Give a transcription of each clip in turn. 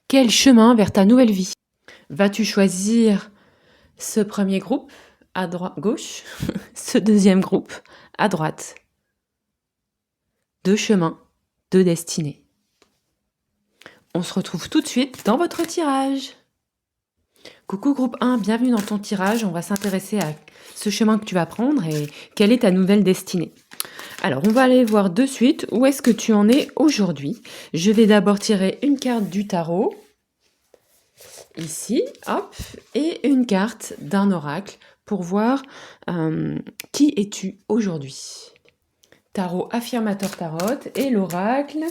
Quel chemin vers ta nouvelle vie? Vas-tu choisir ce premier groupe à gauche, ce deuxième groupe à droite? Deux chemins, deux destinées. On se retrouve tout de suite dans votre tirage. Coucou groupe 1, bienvenue dans ton tirage. On va s'intéresser à ce chemin que tu vas prendre et quelle est ta nouvelle destinée. Alors, on va aller voir de suite où est-ce que tu en es aujourd'hui. Je vais d'abord tirer une carte du tarot. Ici, hop, et une carte d'un oracle pour voir qui es-tu aujourd'hui. Tarot affirmateur tarot et l'oracle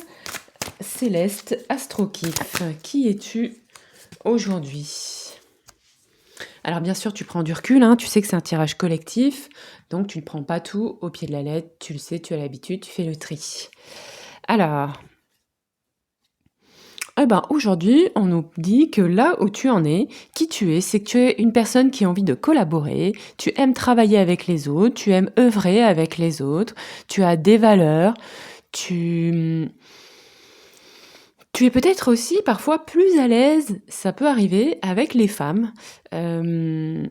céleste astrokif. Qui es-tu aujourd'hui? Alors bien sûr, tu prends du recul, hein, tu sais que c'est un tirage collectif, donc tu ne prends pas tout au pied de la lettre, tu le sais, tu as l'habitude, tu fais le tri. Alors, aujourd'hui, on nous dit que là où tu en es, qui tu es, c'est que tu es une personne qui a envie de collaborer, tu aimes travailler avec les autres, tu aimes œuvrer avec les autres, tu as des valeurs, tu es peut-être aussi parfois plus à l'aise, ça peut arriver, avec les femmes. Il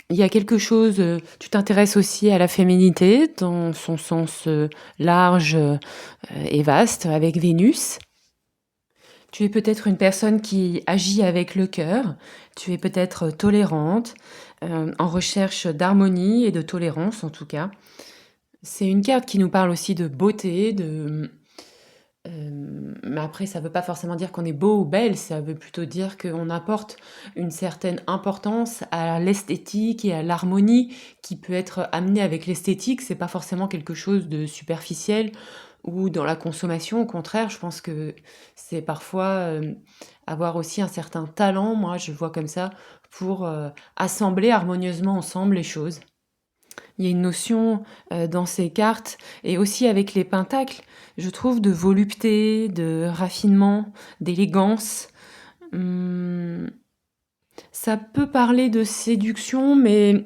y a quelque chose, tu t'intéresses aussi à la féminité dans son sens large et vaste avec Vénus. Tu es peut-être une personne qui agit avec le cœur, tu es peut-être tolérante, en recherche d'harmonie et de tolérance en tout cas. C'est une carte qui nous parle aussi de beauté, mais après ça ne veut pas forcément dire qu'on est beau ou belle, ça veut plutôt dire qu'on apporte une certaine importance à l'esthétique et à l'harmonie qui peut être amenée avec l'esthétique. C'est pas forcément quelque chose de superficiel ou dans la consommation. Au contraire, je pense que c'est parfois avoir aussi un certain talent, moi je vois comme ça, pour assembler harmonieusement ensemble les choses. Il y a une notion dans ces cartes, et aussi avec les pentacles, je trouve, de volupté, de raffinement, d'élégance. Ça peut parler de séduction, mais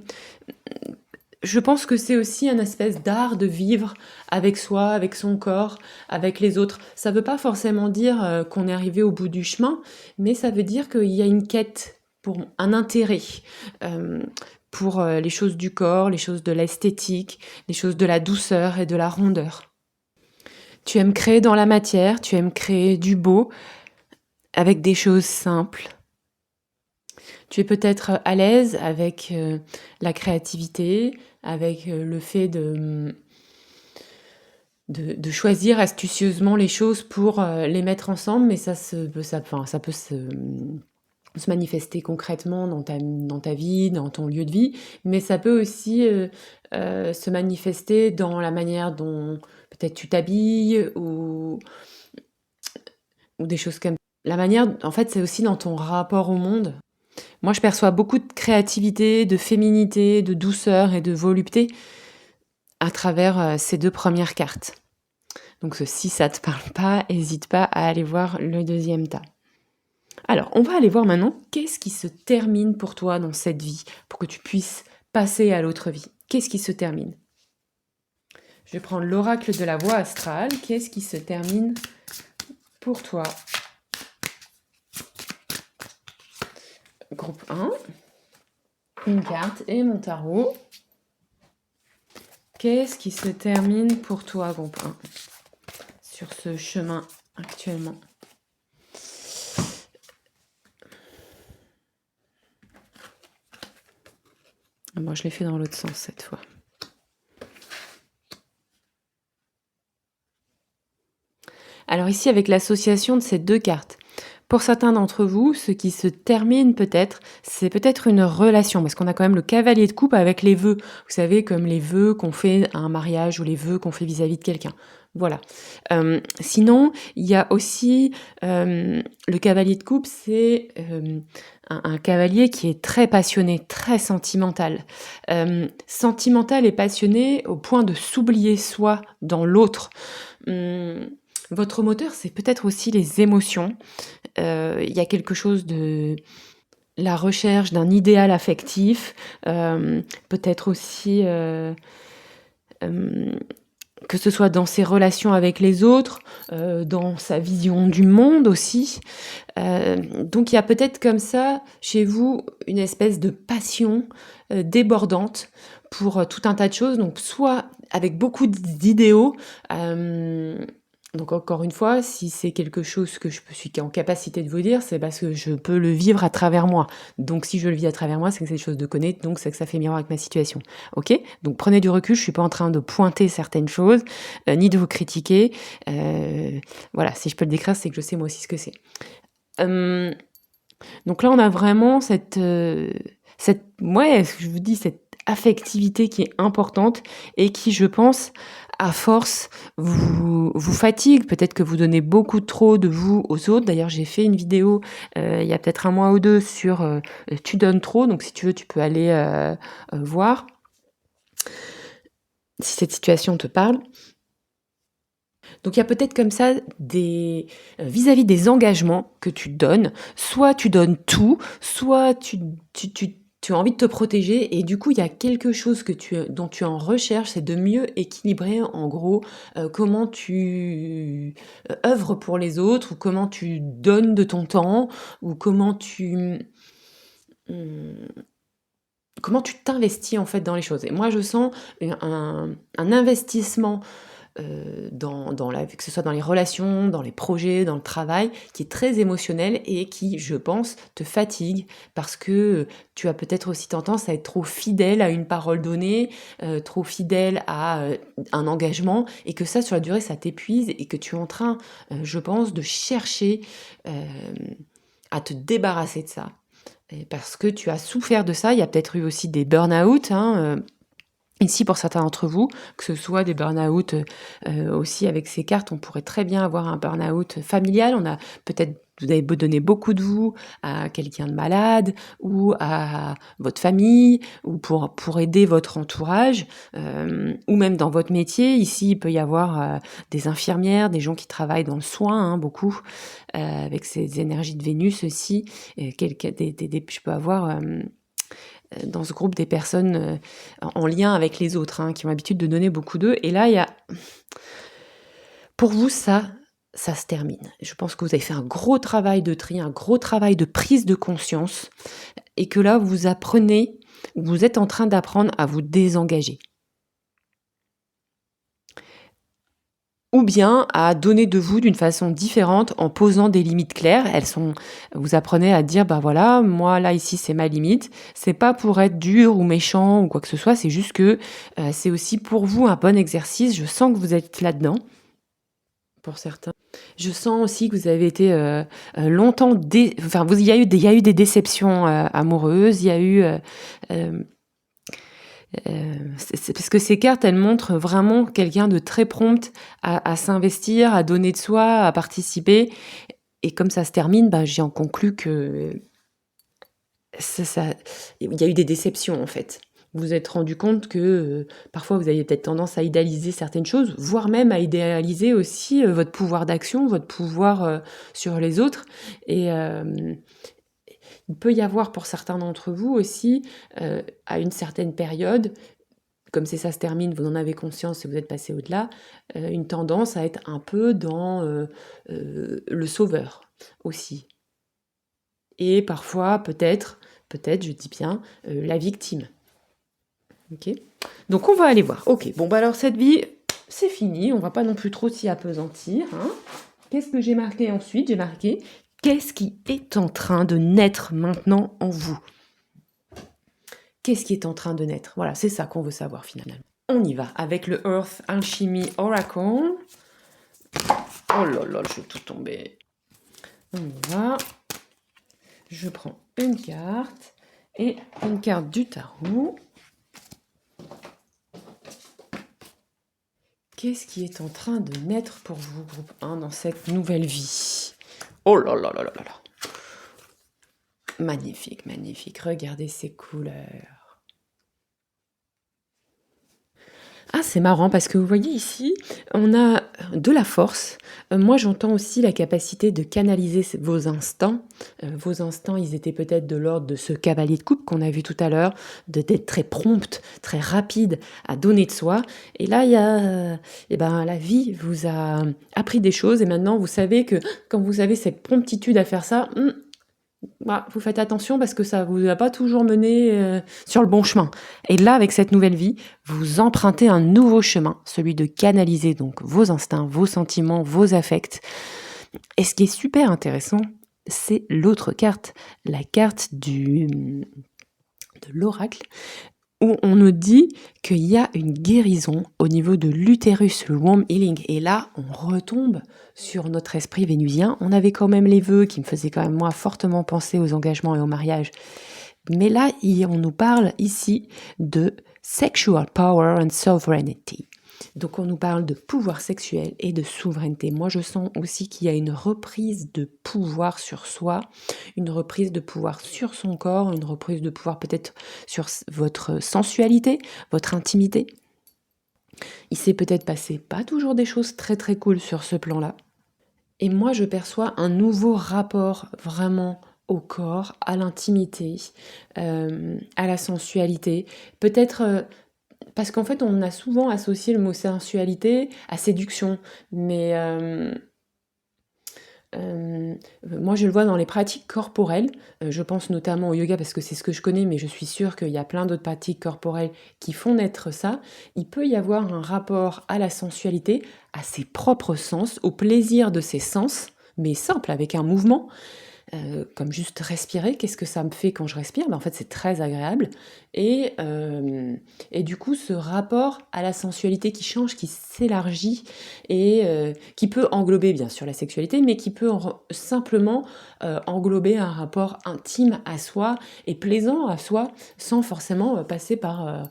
je pense que c'est aussi un espèce d'art de vivre avec soi, avec son corps, avec les autres. Ça ne veut pas forcément dire qu'on est arrivé au bout du chemin, mais ça veut dire qu'il y a une quête, pour un intérêt pour les choses du corps, les choses de l'esthétique, les choses de la douceur et de la rondeur. Tu aimes créer dans la matière, tu aimes créer du beau avec des choses simples. Tu es peut-être à l'aise avec la créativité, avec le fait de choisir astucieusement les choses pour les mettre ensemble, mais ça peut se manifester concrètement dans ta vie, dans ton lieu de vie, mais ça peut aussi se manifester dans la manière dont peut-être tu t'habilles ou des choses comme ça. La manière, en fait, c'est aussi dans ton rapport au monde. Moi, je perçois beaucoup de créativité, de féminité, de douceur et de volupté à travers ces deux premières cartes. Donc si ça te parle pas, n'hésite pas à aller voir le deuxième tas. Alors, on va aller voir maintenant qu'est-ce qui se termine pour toi dans cette vie, pour que tu puisses passer à l'autre vie. Qu'est-ce qui se termine? Je vais prendre l'oracle de la voie astrale. Qu'est-ce qui se termine pour toi? Groupe 1, une carte et mon tarot. Qu'est-ce qui se termine pour toi, groupe 1, sur ce chemin actuellement? Moi, je l'ai fait dans l'autre sens cette fois. Alors ici, avec l'association de ces deux cartes, pour certains d'entre vous, ce qui se termine peut-être, c'est peut-être une relation, parce qu'on a quand même le cavalier de coupe avec les vœux. Vous savez, comme les vœux qu'on fait à un mariage ou les vœux qu'on fait vis-à-vis de quelqu'un. Voilà. Sinon, il y a aussi le cavalier de coupe, c'est un cavalier qui est très passionné, très sentimental. Sentimental et passionné au point de s'oublier soi dans l'autre. Votre moteur, c'est peut-être aussi les émotions. Il y a quelque chose de la recherche d'un idéal affectif, peut-être aussi que ce soit dans ses relations avec les autres, dans sa vision du monde aussi. Donc il y a peut-être comme ça, chez vous, une espèce de passion, débordante pour, tout un tas de choses. Donc soit avec beaucoup d'idéaux, hem donc encore une fois, si c'est quelque chose que je suis en capacité de vous dire, c'est parce que je peux le vivre à travers moi. Donc si je le vis à travers moi, c'est que c'est des choses de connaître, donc c'est que ça fait miroir avec ma situation. OK? Donc prenez du recul, je suis pas en train de pointer certaines choses, ni de vous critiquer. Voilà, si je peux le décrire, c'est que je sais moi aussi ce que c'est. Hem, donc là, on a vraiment cette ouais, ce que je vous dis, cette affectivité qui est importante et qui, je pense, à force, vous fatigue. Peut-être que vous donnez beaucoup trop de vous aux autres. D'ailleurs, j'ai fait une vidéo, il y a peut-être un mois ou 2 sur, «Tu donnes trop», donc si tu veux, tu peux aller, voir si cette situation te parle. Donc il y a peut-être comme ça des vis-à-vis des engagements que tu donnes, soit tu donnes tout, soit tu as envie de te protéger et du coup, il y a quelque chose dont tu es en recherche, c'est de mieux équilibrer en gros, comment tu, œuvres pour les autres ou comment tu donnes de ton temps ou mmh, comment tu t'investis en fait dans les choses et moi je sens un investissement que ce soit dans les relations, dans les projets, dans le travail, qui est très émotionnel et qui, je pense, te fatigue parce que tu as peut-être aussi tendance à être trop fidèle à une parole donnée, trop fidèle à un engagement et que ça, sur la durée, ça t'épuise et que tu es en train, je pense, de chercher à te débarrasser de ça. Et parce que tu as souffert de ça, il y a peut-être eu aussi des burn-out, hein, ici, pour certains d'entre vous, que ce soit des burn-out, aussi avec ces cartes, on pourrait très bien avoir un burn-out familial. Vous avez beau donner beaucoup de vous à quelqu'un de malade ou à votre famille ou pour aider votre entourage, ou même dans votre métier. Ici, il peut y avoir, des infirmières, des gens qui travaillent dans le soin, hein, beaucoup, avec ces énergies de Vénus aussi, quelqu'un des je peux avoir, dans ce groupe des personnes en lien avec les autres, hein, qui ont l'habitude de donner beaucoup d'eux. Et là, il y a, pour vous, ça se termine. Je pense que vous avez fait un gros travail de tri, un gros travail de prise de conscience, et que là, vous êtes en train d'apprendre à vous désengager. Ou bien à donner de vous d'une façon différente en posant des limites claires. Vous apprenez à dire, bah voilà, moi là ici c'est ma limite. C'est pas pour être dur ou méchant ou quoi que ce soit, c'est juste que c'est aussi pour vous un bon exercice. Je sens que vous êtes là-dedans, pour certains. Je sens aussi que vous avez été longtemps, il y a eu des déceptions amoureuses, il y a eu c'est parce que ces cartes, elles montrent vraiment quelqu'un de très prompt à s'investir, à donner de soi, à participer et comme ça se termine, bah, j'en conclus que ça il y a eu des déceptions, en fait. Vous vous êtes rendu compte que, parfois vous aviez peut-être tendance à idéaliser certaines choses, voire même à idéaliser aussi, votre pouvoir d'action, votre pouvoir, sur les autres et il peut y avoir pour certains d'entre vous aussi, à une certaine période, comme c'est ça se termine, vous en avez conscience et vous êtes passé au-delà, une tendance à être un peu dans, le sauveur aussi et parfois peut-être je dis bien, la victime. OK? Donc on va aller voir. OK, bon bah alors cette vie, c'est fini, on va pas non plus trop s'y appesantir, hein. Qu'est-ce que j'ai marqué ensuite? J'ai marqué: «Qu'est-ce qui est en train de naître maintenant en vous?» Qu'est-ce qui est en train de naître? Voilà, c'est ça qu'on veut savoir finalement. On y va avec le Earth Alchemy Oracle. Oh là là, je vais tout tomber. On y va. Je prends une carte et une carte du tarot. Qu'est-ce qui est en train de naître pour vous, groupe 1, dans cette nouvelle vie? Oh là là là là là là. Magnifique, magnifique. Regardez ces couleurs. Ah, c'est marrant parce que vous voyez ici, on a de la force. Moi, j'entends aussi la capacité de canaliser vos instincts. Vos instincts, ils étaient peut-être de l'ordre de ce cavalier de coupe qu'on a vu tout à l'heure, d'être très prompte, très rapide à donner de soi. Et là, il y a, eh ben, la vie vous a appris des choses et maintenant vous savez que quand vous avez cette promptitude à faire ça, bah, vous faites attention parce que ça vous a pas toujours mené sur le bon chemin. Et là, avec cette nouvelle vie, vous empruntez un nouveau chemin, celui de canaliser donc vos instincts, vos sentiments, vos affects. Et ce qui est super intéressant, c'est l'autre carte, la carte de l'oracle, où on nous dit qu'il y a une guérison au niveau de l'utérus, le womb healing. Et là, on retombe sur notre esprit vénusien. On avait quand même les vœux qui me faisaient quand même moi fortement penser aux engagements et au mariage. Mais là, on nous parle ici de sexual power and sovereignty. Donc on nous parle de pouvoir sexuel et de souveraineté. Moi je sens aussi qu'il y a une reprise de pouvoir sur soi, une reprise de pouvoir sur son corps, une reprise de pouvoir peut-être sur votre sensualité, votre intimité. Il s'est peut-être passé pas toujours des choses très très cool sur ce plan-là. Et moi je perçois un nouveau rapport vraiment au corps, à l'intimité, à la sensualité. Peut-être parce qu'en fait, on a souvent associé le mot sensualité à séduction, mais moi je le vois dans les pratiques corporelles, je pense notamment au yoga parce que c'est ce que je connais, mais je suis sûre qu'il y a plein d'autres pratiques corporelles qui font naître ça. Il peut y avoir un rapport à la sensualité, à ses propres sens, au plaisir de ses sens, mais simple, avec un mouvement. Comme juste respirer, qu'est-ce que ça me fait quand je respire? En fait, c'est très agréable. Et, du coup, ce rapport à la sensualité qui change, qui s'élargit et qui peut englober bien sûr la sexualité, mais qui peut simplement englober un rapport intime à soi et plaisant à soi, sans forcément passer par...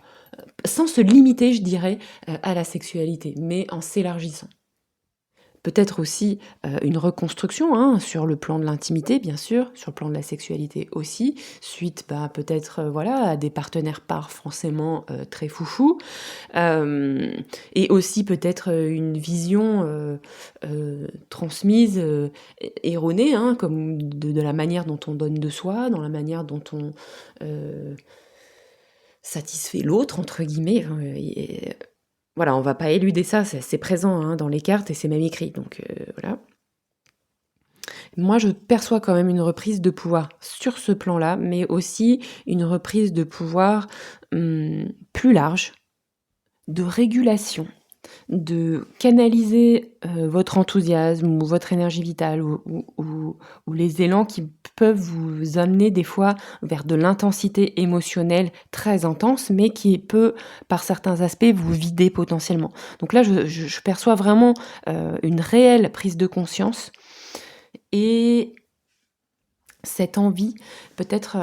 sans se limiter, je dirais, à la sexualité, mais en s'élargissant. Peut-être aussi une reconstruction sur le plan de l'intimité, bien sûr, sur le plan de la sexualité aussi, suite peut-être voilà, à des partenaires pas forcément très foufou, et aussi peut-être une vision transmise, erronée, comme de la manière dont on donne de soi, dans la manière dont on satisfait l'autre, entre guillemets. Voilà, on va pas éluder ça, c'est présent dans les cartes et c'est même écrit, donc voilà. Moi, je perçois quand même une reprise de pouvoir sur ce plan-là, mais aussi une reprise de pouvoir plus large, de régulation, de canaliser votre enthousiasme ou votre énergie vitale ou les élans qui peuvent vous amener des fois vers de l'intensité émotionnelle très intense, mais qui peut, par certains aspects, vous vider potentiellement. Donc là, je perçois vraiment une réelle prise de conscience et cette envie, peut-être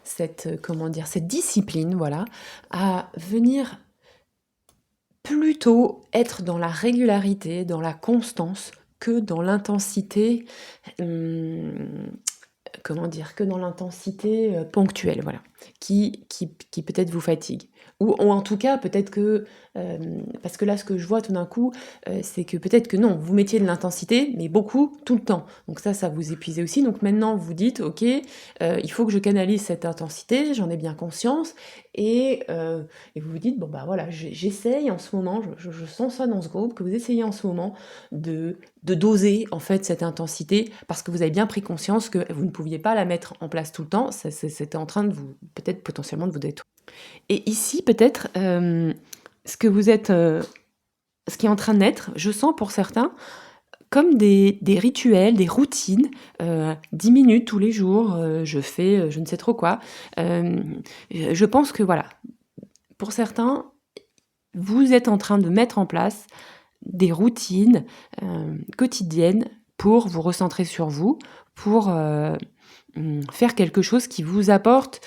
cette discipline, voilà, à venir plutôt être dans la régularité, dans la constance, que dans l'intensité, que dans l'intensité ponctuelle, voilà, qui peut-être vous fatigue. Ou en tout cas, peut-être que, parce que là, ce que je vois tout d'un coup, c'est que peut-être que non, vous mettiez de l'intensité, mais beaucoup, tout le temps. Donc ça vous épuisait aussi. Donc maintenant, vous dites, ok, il faut que je canalise cette intensité, j'en ai bien conscience, et vous vous dites, bon bah voilà, j'essaye en ce moment, je sens ça dans ce groupe, que vous essayez en ce moment de doser en fait cette intensité, parce que vous avez bien pris conscience que vous ne pouviez pas la mettre en place tout le temps, c'était en train de vous, peut-être potentiellement de vous détruire. Et ici, peut-être, ce qui est en train de naître, je sens pour certains, comme des rituels, des routines, 10 minutes tous les jours, je fais je ne sais trop quoi. Je pense que voilà, pour certains, vous êtes en train de mettre en place des routines quotidiennes pour vous recentrer sur vous, pour faire quelque chose qui vous apporte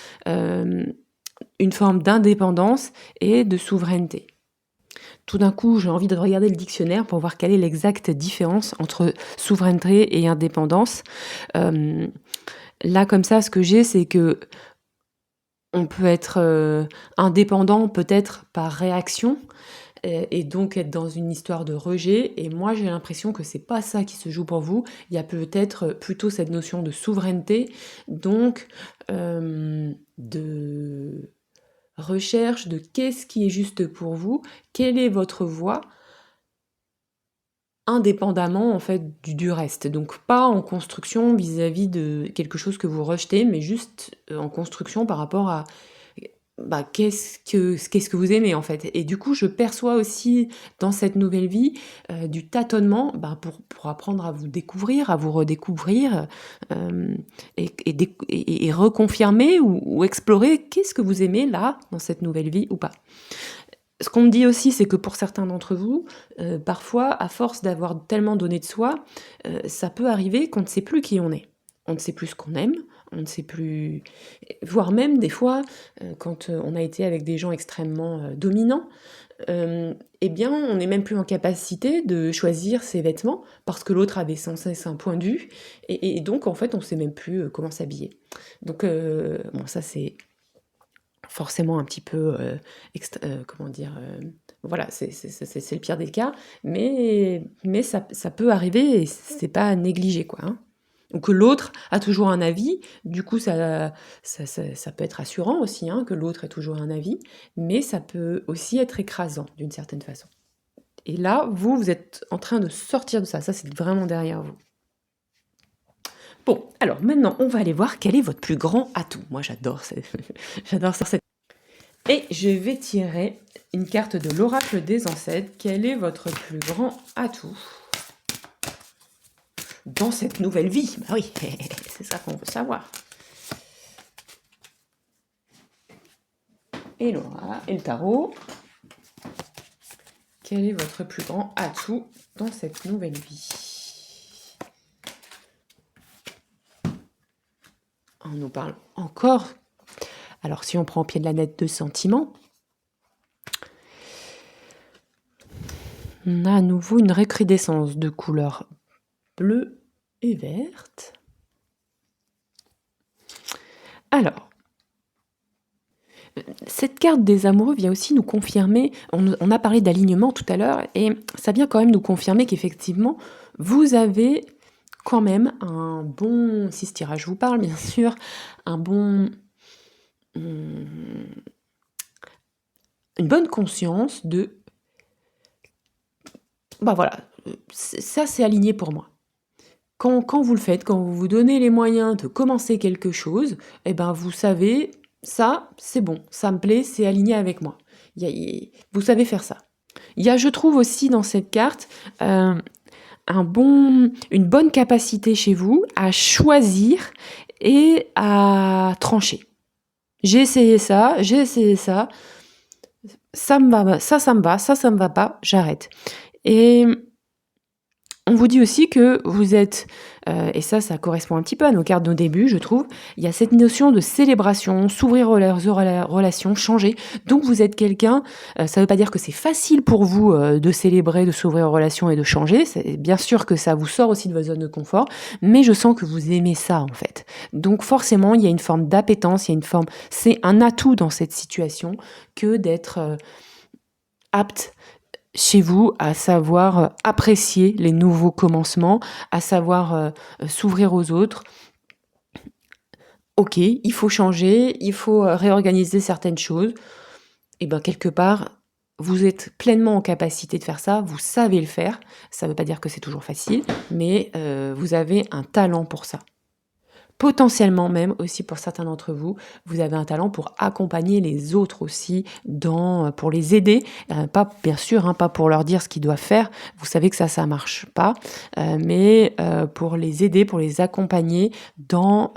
une forme d'indépendance et de souveraineté. Tout d'un coup, j'ai envie de regarder le dictionnaire pour voir quelle est l'exacte différence entre souveraineté et indépendance. Là, comme ça, ce que j'ai, c'est que On peut être, indépendant peut-être par réaction, et donc être dans une histoire de rejet et moi j'ai l'impression que c'est pas ça qui se joue pour vous. Il y a peut-être, plutôt cette notion de souveraineté, donc de recherche de qu'est-ce qui est juste pour vous? Quelle est votre voie? Indépendamment en fait du reste. Donc pas en construction vis-à-vis de quelque chose que vous rejetez, mais juste, en construction par rapport à bah, qu'est-ce que vous aimez, en fait? Et du coup, je perçois aussi dans cette nouvelle vie, du tâtonnement, bah, pour apprendre à vous découvrir, à vous redécouvrir, et reconfirmer ou explorer qu'est-ce que vous aimez là, dans cette nouvelle vie ou pas. Ce qu'on me dit aussi, c'est que pour certains d'entre vous, parfois, à force d'avoir tellement donné de soi, ça peut arriver qu'on ne sait plus qui on est. On ne sait plus ce qu'on aime, on ne sait plus voire même des fois, quand, on a été avec des gens extrêmement, dominants, eh bien, on n'est même plus en capacité de choisir ses vêtements parce que l'autre avait sans cesse un point de vue et donc en fait, on sait même plus, comment s'habiller. Donc bon ça c'est forcément un petit peu, comment dire? Voilà, c'est le pire des cas, mais ça peut arriver et c'est pas à négliger, quoi, hein. Ou que l'autre a toujours un avis, du coup ça peut être rassurant aussi, hein, que l'autre ait toujours un avis, mais ça peut aussi être écrasant d'une certaine façon. Et là, vous êtes en train de sortir de ça, c'est vraiment derrière vous. Bon, alors maintenant on va aller voir quel est votre plus grand atout. Moi j'adore j'adore cette et je vais tirer une carte de l'oracle des ancêtres. Quel est votre plus grand atout dans cette nouvelle vie? Bah oui, c'est ça qu'on veut savoir. Et Laura, et le tarot. Quel est votre plus grand atout dans cette nouvelle vie? On nous parle encore. Alors si on prend au pied de la lettre de sentiments, on a à nouveau une recrudescence de couleurs bleues et vertes. Alors, cette carte des amoureux vient aussi nous confirmer, on a parlé d'alignement tout à l'heure, et ça vient quand même nous confirmer qu'effectivement, vous avez quand même un bon, si ce tirage vous parle bien sûr, un bon, une bonne conscience de, bah voilà, ça c'est aligné pour moi. Quand vous le faites, quand vous vous donnez les moyens de commencer quelque chose, eh ben vous savez, ça c'est bon, ça me plaît, c'est aligné avec moi. Vous savez faire ça. Il y a, je trouve aussi dans cette carte, une bonne capacité chez vous à choisir et à trancher. J'ai essayé ça, ça me va, ça me va, ça me va pas, j'arrête. Et on vous dit aussi que vous êtes, et ça correspond un petit peu à nos cartes de début, je trouve, il y a cette notion de célébration, s'ouvrir aux relations, changer. Donc vous êtes quelqu'un, ça ne veut pas dire que c'est facile pour vous de célébrer, de s'ouvrir aux relations et de changer. C'est bien sûr que ça vous sort aussi de votre zone de confort, mais je sens que vous aimez ça en fait. Donc forcément, il y a une forme d'appétence, c'est un atout dans cette situation que d'être apte chez vous à savoir apprécier les nouveaux commencements, à savoir s'ouvrir aux autres. Ok, il faut changer, il faut réorganiser certaines choses. Et bien quelque part, vous êtes pleinement en capacité de faire ça, vous savez le faire. Ça ne veut pas dire que c'est toujours facile, mais vous avez un talent pour ça. Potentiellement même aussi pour certains d'entre vous, vous avez un talent pour accompagner les autres aussi, pour les aider, pas bien sûr, hein, pas pour leur dire ce qu'ils doivent faire, vous savez que ça marche pas, mais pour les aider, pour les accompagner dans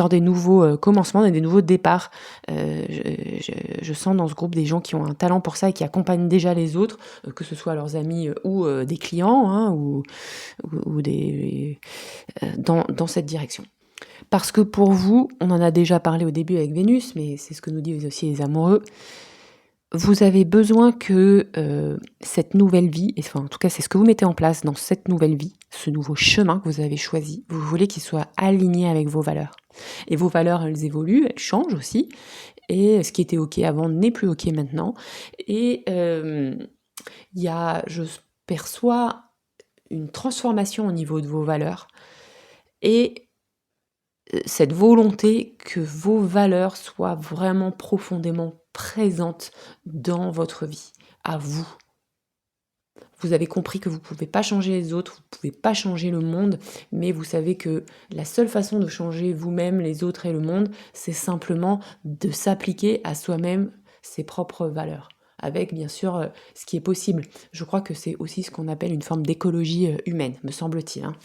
des nouveaux commencements, dans des nouveaux départs. Je sens dans ce groupe des gens qui ont un talent pour ça et qui accompagnent déjà les autres, que ce soit leurs amis ou des clients, hein, ou dans cette direction. Parce que pour vous, on en a déjà parlé au début avec Vénus, mais c'est ce que nous disent aussi les amoureux, Vous avez besoin que, cette nouvelle vie et enfin, en tout cas, c'est ce que vous mettez en place dans cette nouvelle vie, ce nouveau chemin que vous avez choisi, vous voulez qu'il soit aligné avec vos valeurs et vos valeurs, elles évoluent, elles changent aussi et ce qui était OK avant n'est plus OK maintenant et il y a je perçois une transformation au niveau de vos valeurs et cette volonté que vos valeurs soient vraiment profondément présentes dans votre vie, à vous. Vous avez compris que vous ne pouvez pas changer les autres, vous ne pouvez pas changer le monde, mais vous savez que la seule façon de changer vous-même, les autres et le monde, c'est simplement de s'appliquer à soi-même ses propres valeurs. Avec bien sûr ce qui est possible. Je crois que c'est aussi ce qu'on appelle une forme d'écologie humaine, me semble-t-il, hein.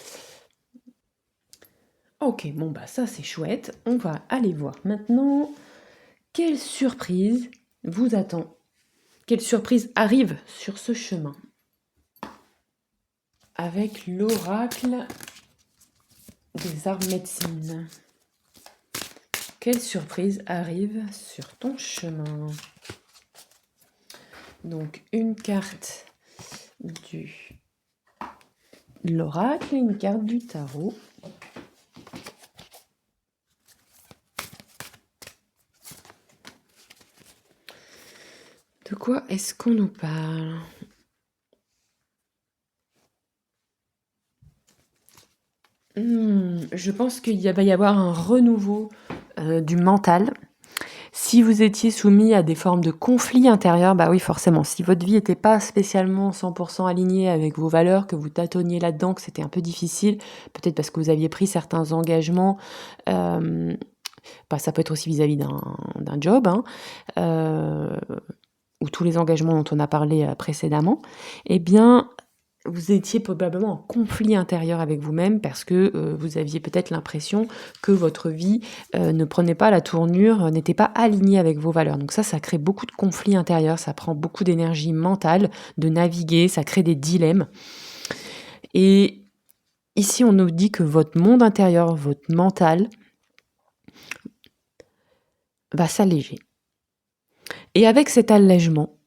Ok, bon bah ça c'est chouette. On va aller voir maintenant quelle surprise vous attend. Quelle surprise arrive sur ce chemin avec l'oracle des arbres médecine. Quelle surprise arrive sur ton chemin? Donc une carte de l'oracle et une carte du tarot. De quoi est-ce qu'on nous parle? Je pense qu'il va y avoir un renouveau du mental. Si vous étiez soumis à des formes de conflits intérieurs, bah oui, forcément. Si votre vie n'était pas spécialement 100% alignée avec vos valeurs, que vous tâtonniez là-dedans, que c'était un peu difficile, peut-être parce que vous aviez pris certains engagements, bah, ça peut être aussi vis-à-vis d'un job, hein, ou tous les engagements dont on a parlé précédemment, eh bien, vous étiez probablement en conflit intérieur avec vous-même parce que vous aviez peut-être l'impression que votre vie ne prenait pas la tournure, n'était pas alignée avec vos valeurs. Donc ça crée beaucoup de conflits intérieurs, ça prend beaucoup d'énergie mentale de naviguer, ça crée des dilemmes. Et ici, on nous dit que votre monde intérieur, votre mental, va s'alléger. Et avec cet allègement,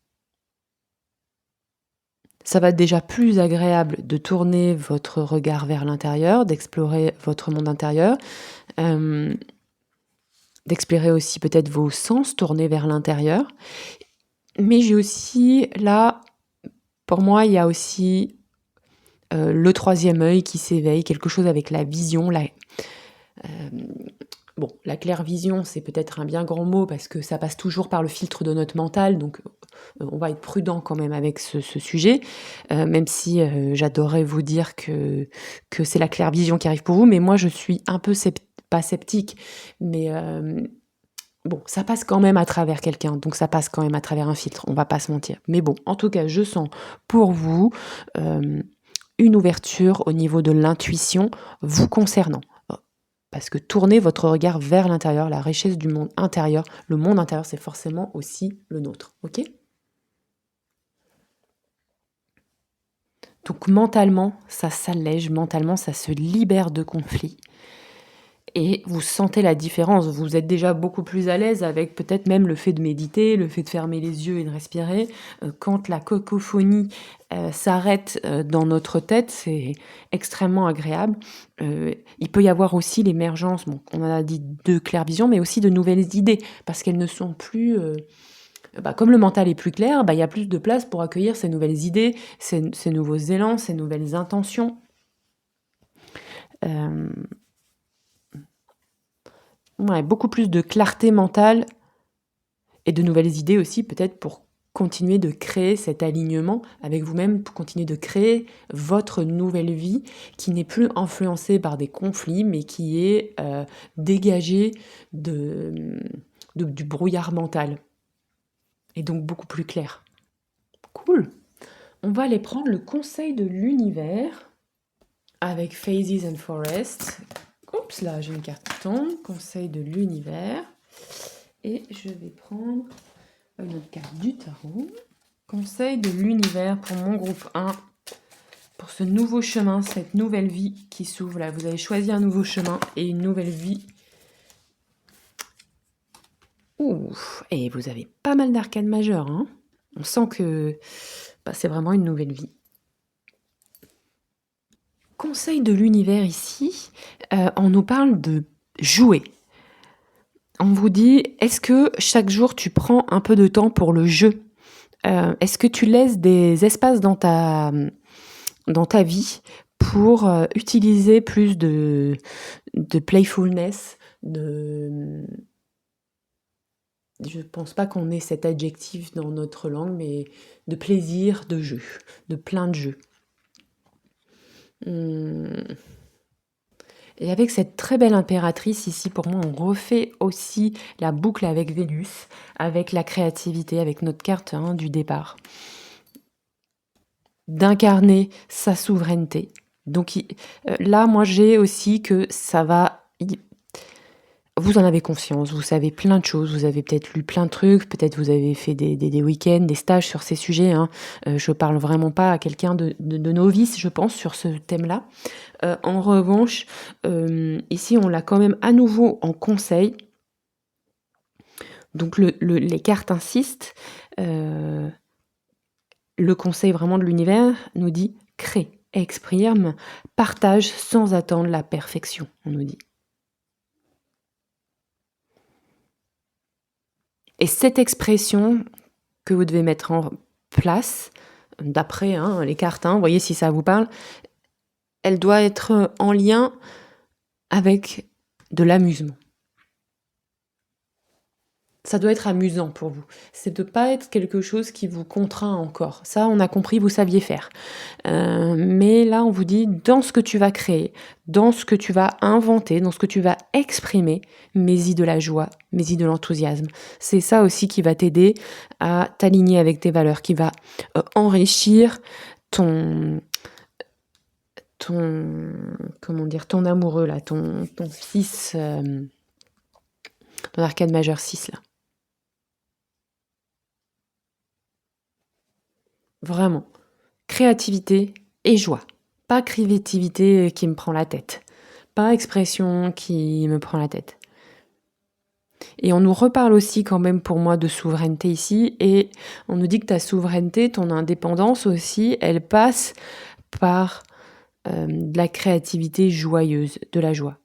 ça va être déjà plus agréable de tourner votre regard vers l'intérieur, d'explorer votre monde intérieur, d'explorer aussi peut-être vos sens tournés vers l'intérieur. Mais j'ai aussi, là, pour moi, il y a aussi le troisième œil qui s'éveille, quelque chose avec la vision. Bon, la clairvision, c'est peut-être un bien grand mot parce que ça passe toujours par le filtre de notre mental, donc on va être prudent quand même avec ce sujet, même si j'adorerais vous dire que c'est la clairvision qui arrive pour vous, mais moi je suis un peu pas sceptique, mais bon, ça passe quand même à travers quelqu'un, donc ça passe quand même à travers un filtre, on va pas se mentir. Mais bon, en tout cas, je sens pour vous une ouverture au niveau de l'intuition vous concernant. Parce que tournez votre regard vers l'intérieur, la richesse du monde intérieur. Le monde intérieur, c'est forcément aussi le nôtre, ok? Donc mentalement, ça s'allège, mentalement, ça se libère de conflits. Et vous sentez la différence. Vous êtes déjà beaucoup plus à l'aise avec peut-être même le fait de méditer, le fait de fermer les yeux et de respirer. Quand la cacophonie s'arrête dans notre tête, c'est extrêmement agréable. Il peut y avoir aussi l'émergence, bon, on en a dit de clairvision, mais aussi de nouvelles idées, parce qu'elles ne sont plus... comme le mental est plus clair, il y a plus de place pour accueillir ces nouvelles idées, ces nouveaux élans, ces nouvelles intentions. Ouais, beaucoup plus de clarté mentale et de nouvelles idées aussi, peut-être pour continuer de créer cet alignement avec vous-même, pour continuer de créer votre nouvelle vie qui n'est plus influencée par des conflits, mais qui est dégagée du brouillard mental et donc beaucoup plus clair. Cool. On va aller prendre le conseil de l'univers avec Phases and Forest. Oups, là, j'ai une carte qui tombe. Conseil de l'univers. Et je vais prendre une autre carte du tarot. Conseil de l'univers pour mon groupe 1. Pour ce nouveau chemin, cette nouvelle vie qui s'ouvre. Là, vous avez choisi un nouveau chemin et une nouvelle vie Ouh, et vous avez pas mal d'arcanes majeures, hein. On sent que, bah, c'est vraiment une nouvelle vie. Conseil de l'univers ici, on nous parle de jouer. On vous dit: «Est-ce que chaque jour tu prends un peu de temps pour le jeu?» Est-ce que tu laisses des espaces dans ta vie pour, utiliser plus de playfulness, je pense pas qu'on ait cet adjectif dans notre langue, mais de plaisir, de jeu, de plein de jeux. Mmh. Et avec cette très belle impératrice ici, pour moi, on refait aussi la boucle avec Vénus, avec la créativité, avec notre carte, hein, du départ. D'incarner sa souveraineté. Donc là, moi, j'ai aussi que ça va... Vous en avez conscience, vous savez plein de choses, vous avez peut-être lu plein de trucs, peut-être vous avez fait des week-ends, des stages sur ces sujets, hein. Je parle vraiment pas à quelqu'un de novice, je pense, sur ce thème-là. En revanche, ici, on l'a quand même à nouveau en conseil. Donc les cartes insistent. Le conseil vraiment de l'univers nous dit: crée, exprime, partage sans attendre la perfection, on nous dit. Et cette expression que vous devez mettre en place, d'après, hein, les cartes, hein, voyez si ça vous parle, elle doit être en lien avec de l'amusement. Ça doit être amusant pour vous. C'est de pas être quelque chose qui vous contraint encore. Ça, on a compris, vous saviez faire. Mais là, on vous dit, dans ce que tu vas créer, dans ce que tu vas inventer, dans ce que tu vas exprimer, mets-y de la joie, mets-y de l'enthousiasme. C'est ça aussi qui va t'aider à t'aligner avec tes valeurs, qui va enrichir ton comment dire, ton amoureux là, ton 6, ton arcane majeur 6 là. Vraiment. Créativité et joie. Pas créativité qui me prend la tête. Pas expression qui me prend la tête. Et on nous reparle aussi quand même pour moi de souveraineté ici. Et on nous dit que ta souveraineté, ton indépendance aussi, elle passe par de la créativité joyeuse, de la joie.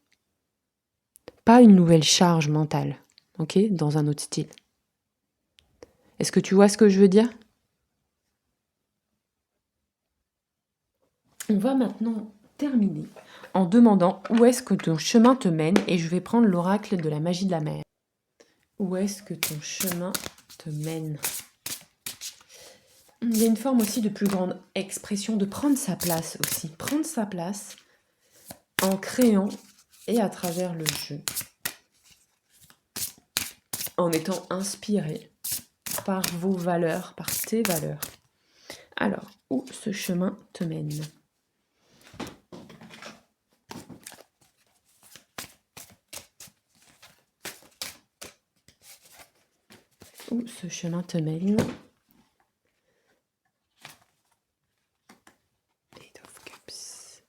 Pas une nouvelle charge mentale, ok, dans un autre style. Est-ce que tu vois ce que je veux dire ? On va maintenant terminer en demandant où est-ce que ton chemin te mène, et je vais prendre l'oracle de la magie de la mer. Où est-ce que ton chemin te mène ? Il y a une forme aussi de plus grande expression, de prendre sa place aussi. Prendre sa place en créant et à travers le jeu. En étant inspiré par vos valeurs, par tes valeurs. Alors, où ce chemin te mène ? Où ce chemin te mène ? Eight of Cups.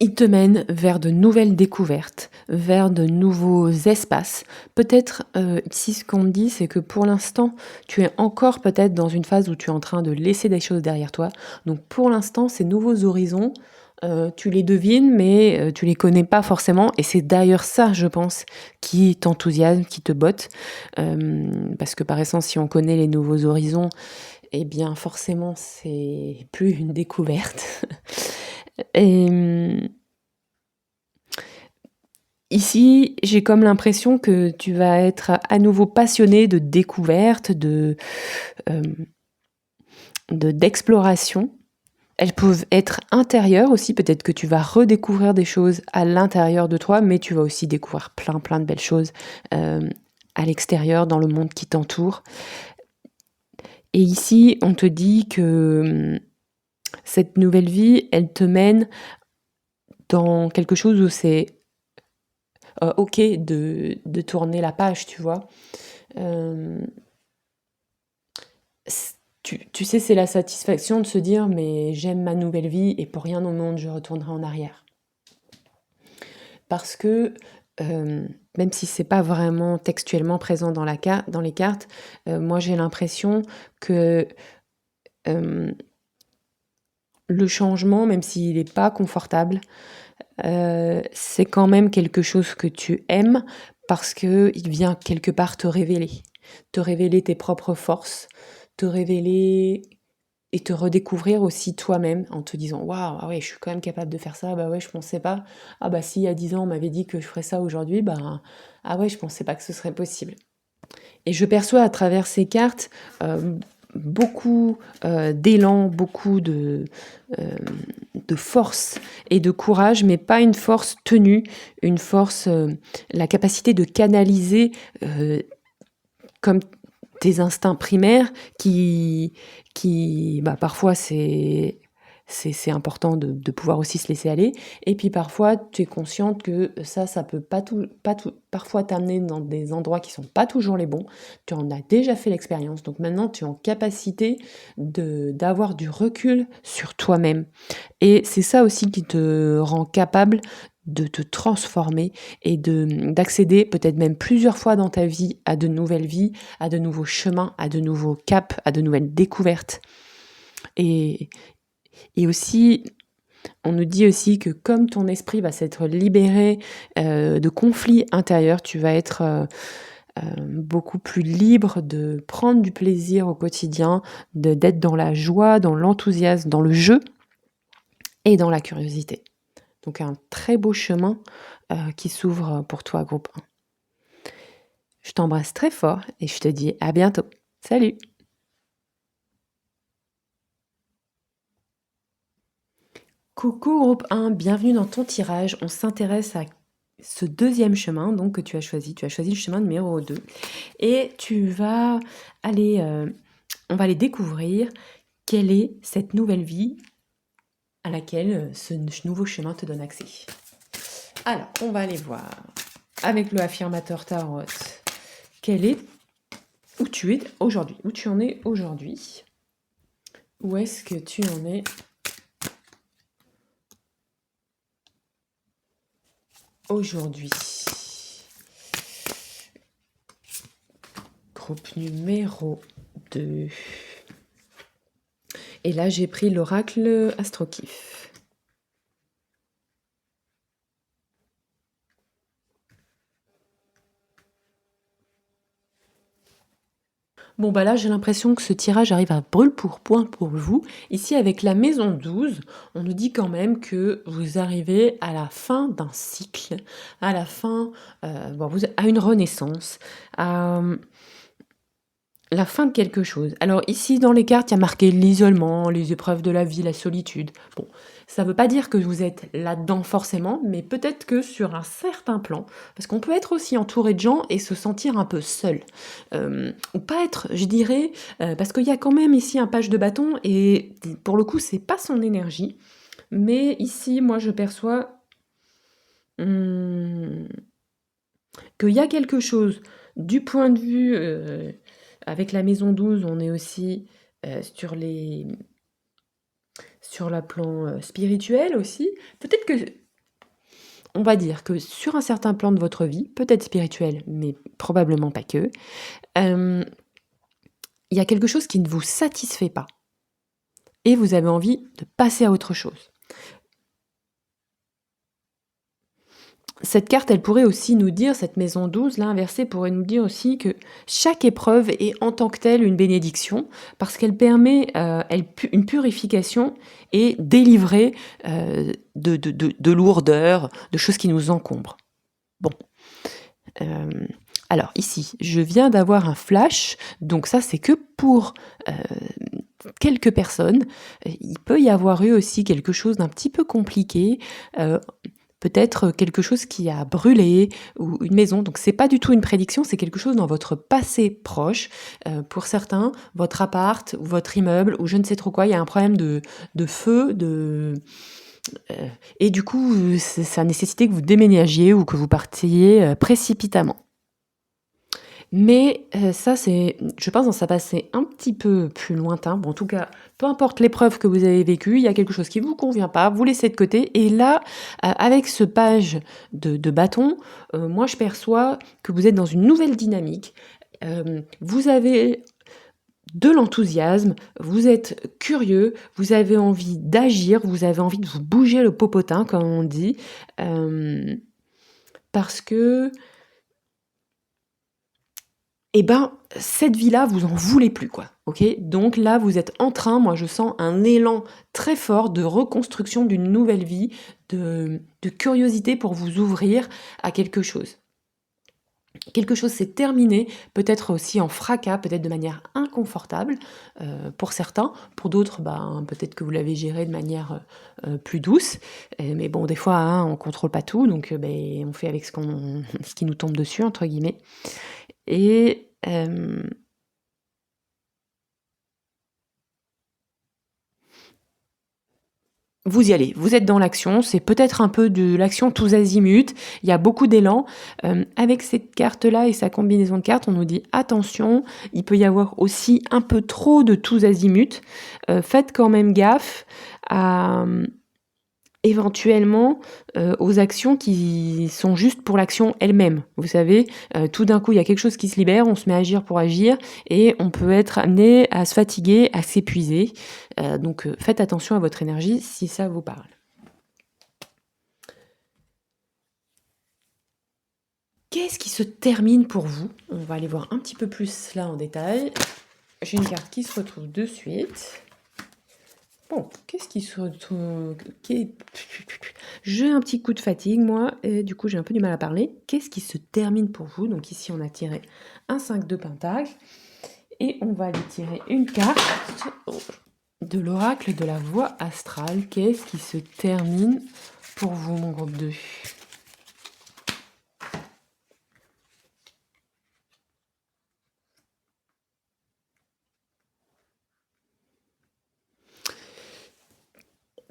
Il te mène vers de nouvelles découvertes, vers de nouveaux espaces. Peut-être ici ce qu'on me dit, c'est que pour l'instant, tu es encore peut-être dans une phase où tu es en train de laisser des choses derrière toi. Donc pour l'instant, ces nouveaux horizons, tu les devines, mais tu les connais pas forcément. Et c'est d'ailleurs ça, je pense, qui t'enthousiasme, qui te botte. Parce que par essence, si on connaît les nouveaux horizons, eh bien forcément, c'est plus une découverte. Et ici, j'ai comme l'impression que tu vas être à nouveau passionné de découverte, d'exploration. Elles peuvent être intérieures aussi, peut-être que tu vas redécouvrir des choses à l'intérieur de toi, mais tu vas aussi découvrir plein de belles choses à l'extérieur, dans le monde qui t'entoure. Et ici, on te dit que cette nouvelle vie, elle te mène dans quelque chose où c'est ok de tourner la page, tu vois. Tu sais, c'est la satisfaction de se dire mais j'aime ma nouvelle vie et pour rien au monde je retournerai en arrière. parce que, même si c'est pas vraiment textuellement présent dans les cartes, moi j'ai l'impression que, hem, le changement, même s'il est pas confortable, c'est quand même quelque chose que tu aimes parce qu'il vient quelque part te révéler. Te révéler tes propres forces, te révéler et te redécouvrir aussi toi-même en te disant: «Waouh, ah ouais, je suis quand même capable de faire ça, bah ouais, je pensais pas. Ah bah si il y a 10 ans on m'avait dit que je ferais ça aujourd'hui, bah, ah ouais, je pensais pas que ce serait possible». Et je perçois à travers ces cartes, beaucoup, d'élan, beaucoup hem, de force et de courage, mais pas une force tenue, une force, la capacité de canaliser, heu, comme tes instincts primaires qui, bah, parfois c'est important de pouvoir aussi se laisser aller et puis parfois tu es consciente que ça peut pas tout parfois t'amener dans des endroits qui sont pas toujours les bons. Tu en as déjà fait l'expérience, donc maintenant tu es en capacité d'avoir du recul sur toi-même et c'est ça aussi qui te rend capable de te transformer et d'accéder peut-être même plusieurs fois dans ta vie à de nouvelles vies, à de nouveaux chemins, à de nouveaux caps, à de nouvelles découvertes et aussi, on nous dit aussi que comme ton esprit va s'être libéré, de conflits intérieurs, tu vas être, beaucoup plus libre de prendre du plaisir au quotidien, d'être dans la joie, dans l'enthousiasme, dans le jeu et dans la curiosité. Donc un très beau chemin, qui s'ouvre pour toi, groupe 1. Je t'embrasse très fort et je te dis à bientôt. Salut! Coucou groupe 1, bienvenue dans ton tirage. On s'intéresse à ce deuxième chemin donc que tu as choisi. Tu as choisi le chemin numéro 2 et tu vas aller, on va aller découvrir quelle est cette nouvelle vie à laquelle, ce nouveau chemin te donne accès. Alors, on va aller voir avec le affirmateur tarot, quel est où tu es aujourd'hui, où tu en es aujourd'hui. Où est-ce que tu en es aujourd'hui? Groupe numéro 2. Et là, j'ai pris l'oracle Astrokif. Bon, bah là, j'ai l'impression que ce tirage arrive à brûle-pourpoint pour vous. Ici, avec la maison 12, on nous dit quand même que vous arrivez à la fin d'un cycle, à la fin, à une renaissance, à la fin de quelque chose. Alors ici, dans les cartes, il y a marqué l'isolement, les épreuves de la vie, la solitude. Bon, ça ne veut pas dire que vous êtes là-dedans forcément, mais peut-être que sur un certain plan, parce qu'on peut être aussi entouré de gens et se sentir un peu seul. Ou pas être, je dirais, parce qu'il y a quand même ici un page de bâton, et pour le coup, c'est pas son énergie. Mais ici, moi, je perçois qu'il y a quelque chose du point de vue... avec la maison 12, on est aussi sur la plan spirituel aussi. Peut-être que, on va dire que sur un certain plan de votre vie, peut-être spirituel, mais probablement pas que, il y a quelque chose qui ne vous satisfait pas. Et vous avez envie de passer à autre chose. Cette carte, elle pourrait aussi nous dire, cette maison 12, là, inversée, pourrait nous dire aussi que chaque épreuve est en tant que telle une bénédiction, parce qu'elle permet une purification et délivrer de lourdeurs, de choses qui nous encombrent. Bon. Alors ici, je viens d'avoir un flash, donc ça c'est que pour quelques personnes. Il peut y avoir eu aussi quelque chose d'un petit peu compliqué, peut-être quelque chose qui a brûlé ou une maison. Donc c'est pas du tout une prédiction, c'est quelque chose dans votre passé proche. Pour certains, votre appart ou votre immeuble ou je ne sais trop quoi, il y a un problème de feu, et du coup, ça a nécessité que vous déménagiez ou que vous partiez précipitamment. Mais ça, c'est je pense dans sa passé un petit peu plus lointain. Bon, en tout cas, peu importe l'épreuve que vous avez vécue, il y a quelque chose qui vous convient pas, vous laissez de côté et là, avec ce page de bâton, moi je perçois que vous êtes dans une nouvelle dynamique. Vous avez de l'enthousiasme, vous êtes curieux, vous avez envie d'agir, vous avez envie de vous bouger le popotin comme on dit, hem, parce que et ben, cette vie-là, vous en voulez plus, quoi. OK? Donc là, vous êtes en train, moi je sens un élan très fort de reconstruction d'une nouvelle vie, de curiosité pour vous ouvrir à quelque chose. Quelque chose s'est terminé, peut-être aussi en fracas, peut-être de manière inconfortable, pour certains. Pour d'autres, ben, peut-être que vous l'avez géré de manière, plus douce. Mais bon, des fois, hein, on contrôle pas tout, donc beh, on fait avec ce qui nous tombe dessus, entre guillemets. Et vous y allez, vous êtes dans l'action, c'est peut-être un peu de l'action tous azimuts, il y a beaucoup d'élan. Avec cette carte-là et sa combinaison de cartes, on nous dit: «Attention, il peut y avoir aussi un peu trop de tous azimuts». Faites quand même gaffe à, éventuellement, aux actions qui sont juste pour l'action elle-même. Vous savez, tout d'un coup, il y a quelque chose qui se libère, on se met à agir pour agir et on peut être amené à se fatiguer, à s'épuiser. Donc faites attention à votre énergie si ça vous parle. Qu'est-ce qui se termine pour vous? On va aller voir un petit peu plus là en détail. J'ai une carte qui se retrouve de suite. Bon, qu'est-ce qui se retrouve J'ai un petit coup de fatigue, moi, et du coup, j'ai un peu du mal à parler. Qu'est-ce qui se termine pour vous? Donc ici, on a tiré un 5 de pentacle. Et on va aller tirer une carte de l'oracle de la voie astrale. Qu'est-ce qui se termine pour vous, mon groupe 2?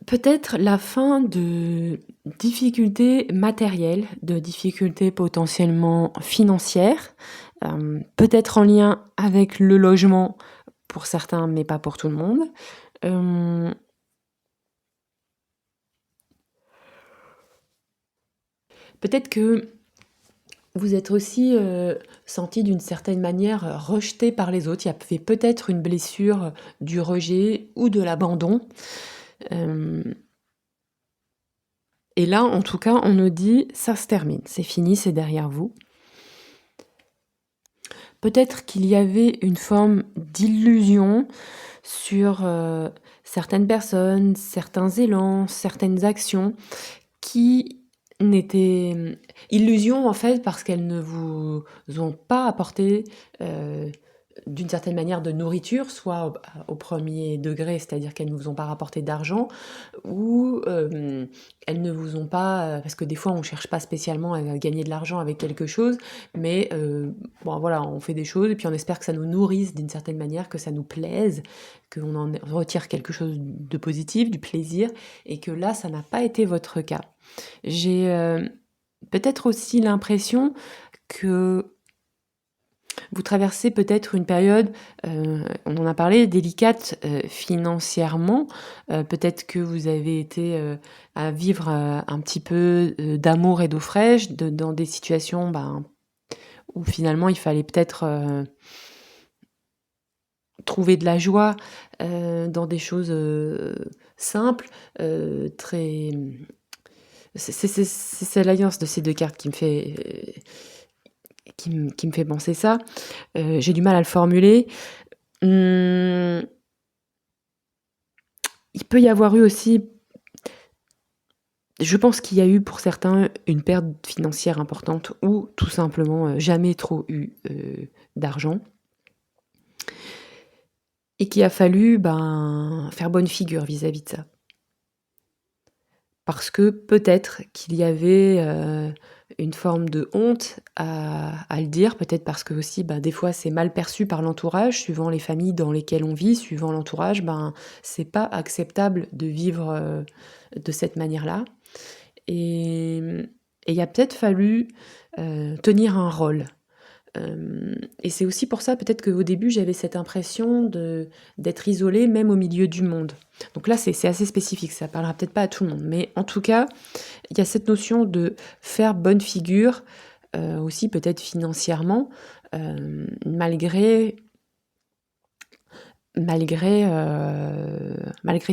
Peut-être la fin de difficultés matérielles, de difficultés potentiellement financières, peut-être en lien avec le logement pour certains, mais pas pour tout le monde. Hem, peut-être que vous êtes aussi, senti d'une certaine manière, rejeté par les autres. Il y avait peut-être une blessure du rejet ou de l'abandon. Hem Et là, en tout cas, on nous dit: «Ça se termine, c'est fini, c'est derrière vous». Peut-être qu'il y avait une forme d'illusion sur, certaines personnes, certains élans, certaines actions qui n'étaient, illusions en fait parce qu'elles ne vous ont pas apporté, heu, d'une certaine manière de nourriture, soit au 1er degré, c'est-à-dire qu'elles ne vous ont pas rapporté d'argent ou, elles ne vous ont pas, parce que des fois on cherche pas spécialement à gagner de l'argent avec quelque chose, mais, bon voilà, on fait des choses et puis on espère que ça nous nourrisse d'une certaine manière, que ça nous plaise, qu'on en retire quelque chose de positif, du plaisir et que là, ça n'a pas été votre cas. J'ai, peut-être aussi l'impression que vous traversez peut-être une période, on en a parlé, délicate, financièrement. Peut-être que vous avez été, à vivre, un petit peu, d'amour et d'eau fraîche, dans des situations, ben, où finalement il fallait peut-être, trouver de la joie, dans des choses, simples, très, c'est l'alliance de ces 2 cartes qui me fait, qui me fait penser ça. J'ai du mal à le formuler. Mmh, il peut y avoir eu aussi je pense qu'il y a eu pour certains une perte financière importante ou tout simplement, jamais trop eu, d'argent et qu'il a fallu, ben, faire bonne figure vis-à-vis de ça. Parce que peut-être qu'il y avait, une forme de honte à le dire, peut-être parce que aussi, bah, des fois, c'est mal perçu par l'entourage, suivant les familles dans lesquelles on vit, suivant l'entourage, ben, c'est pas acceptable de vivre, de cette manière-là et et il a peut-être fallu, tenir un rôle. Et c'est aussi pour ça peut-être qu'au début j'avais cette impression d'être isolée même au milieu du monde. Donc là c'est assez spécifique, ça parlera peut-être pas à tout le monde, mais en tout cas, il y a cette notion de faire bonne figure, aussi peut-être financièrement, malgré malgré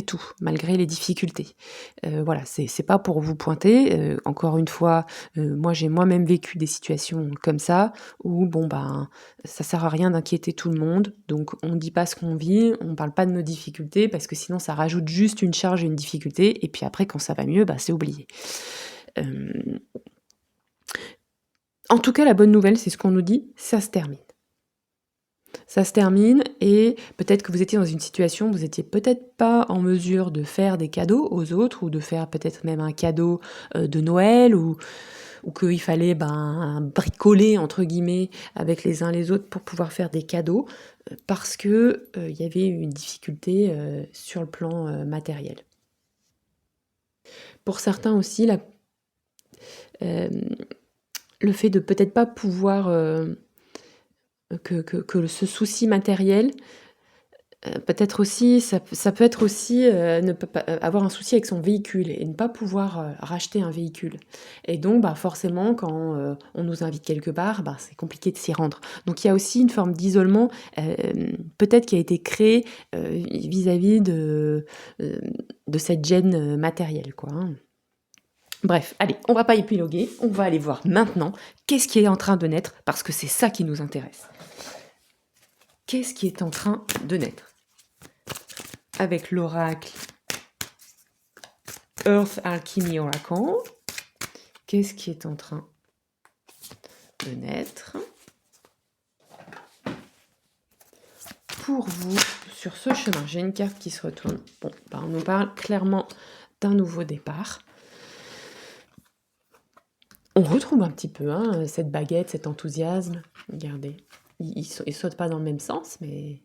tout, malgré les difficultés. Voilà, c'est pas pour vous pointer, encore une fois, moi j'ai moi-même vécu des situations comme ça où bon, ben, ça sert à rien d'inquiéter tout le monde, donc on dit pas ce qu'on vit, on parle pas de nos difficultés parce que sinon ça rajoute juste une charge et une difficulté et puis après quand ça va mieux, bah, c'est oublié. Hem, En tout cas la bonne nouvelle, c'est ce qu'on nous dit, ça se termine. Ça se termine et peut-être que vous étiez dans une situation où vous étiez peut-être pas en mesure de faire des cadeaux aux autres ou de faire peut-être même un cadeau, de Noël ou qu'il fallait, ben, «bricoler» entre guillemets avec les uns les autres pour pouvoir faire des cadeaux, parce que, il y avait une difficulté, sur le plan, matériel. Pour certains aussi hem, le fait de peut-être pas pouvoir, que ce souci matériel. Peut-être aussi, ça peut être aussi, ne peut pas avoir un souci avec son véhicule et ne pas pouvoir, racheter un véhicule et donc bah, forcément quand, on nous invite quelque part, bah, c'est compliqué de s'y rendre. Donc il y a aussi une forme d'isolement, peut-être qui a été créée, vis-à-vis hem, de cette gêne, matérielle quoi, hein. Bref, allez, on va pas épiloguer, on va aller voir maintenant qu'est-ce qui est en train de naître parce que c'est ça qui nous intéresse. Qu'est-ce qui est en train de naître? Avec l'oracle Earth Alchemy Oracle, qu'est-ce qui est en train de naître pour vous sur ce chemin? J'ai une carte qui se retourne. Bon, bah on nous parle clairement d'un nouveau départ. On retrouve un petit peu hein, cette baguette, cet enthousiasme. Regardez, ils sautent pas dans le même sens, mais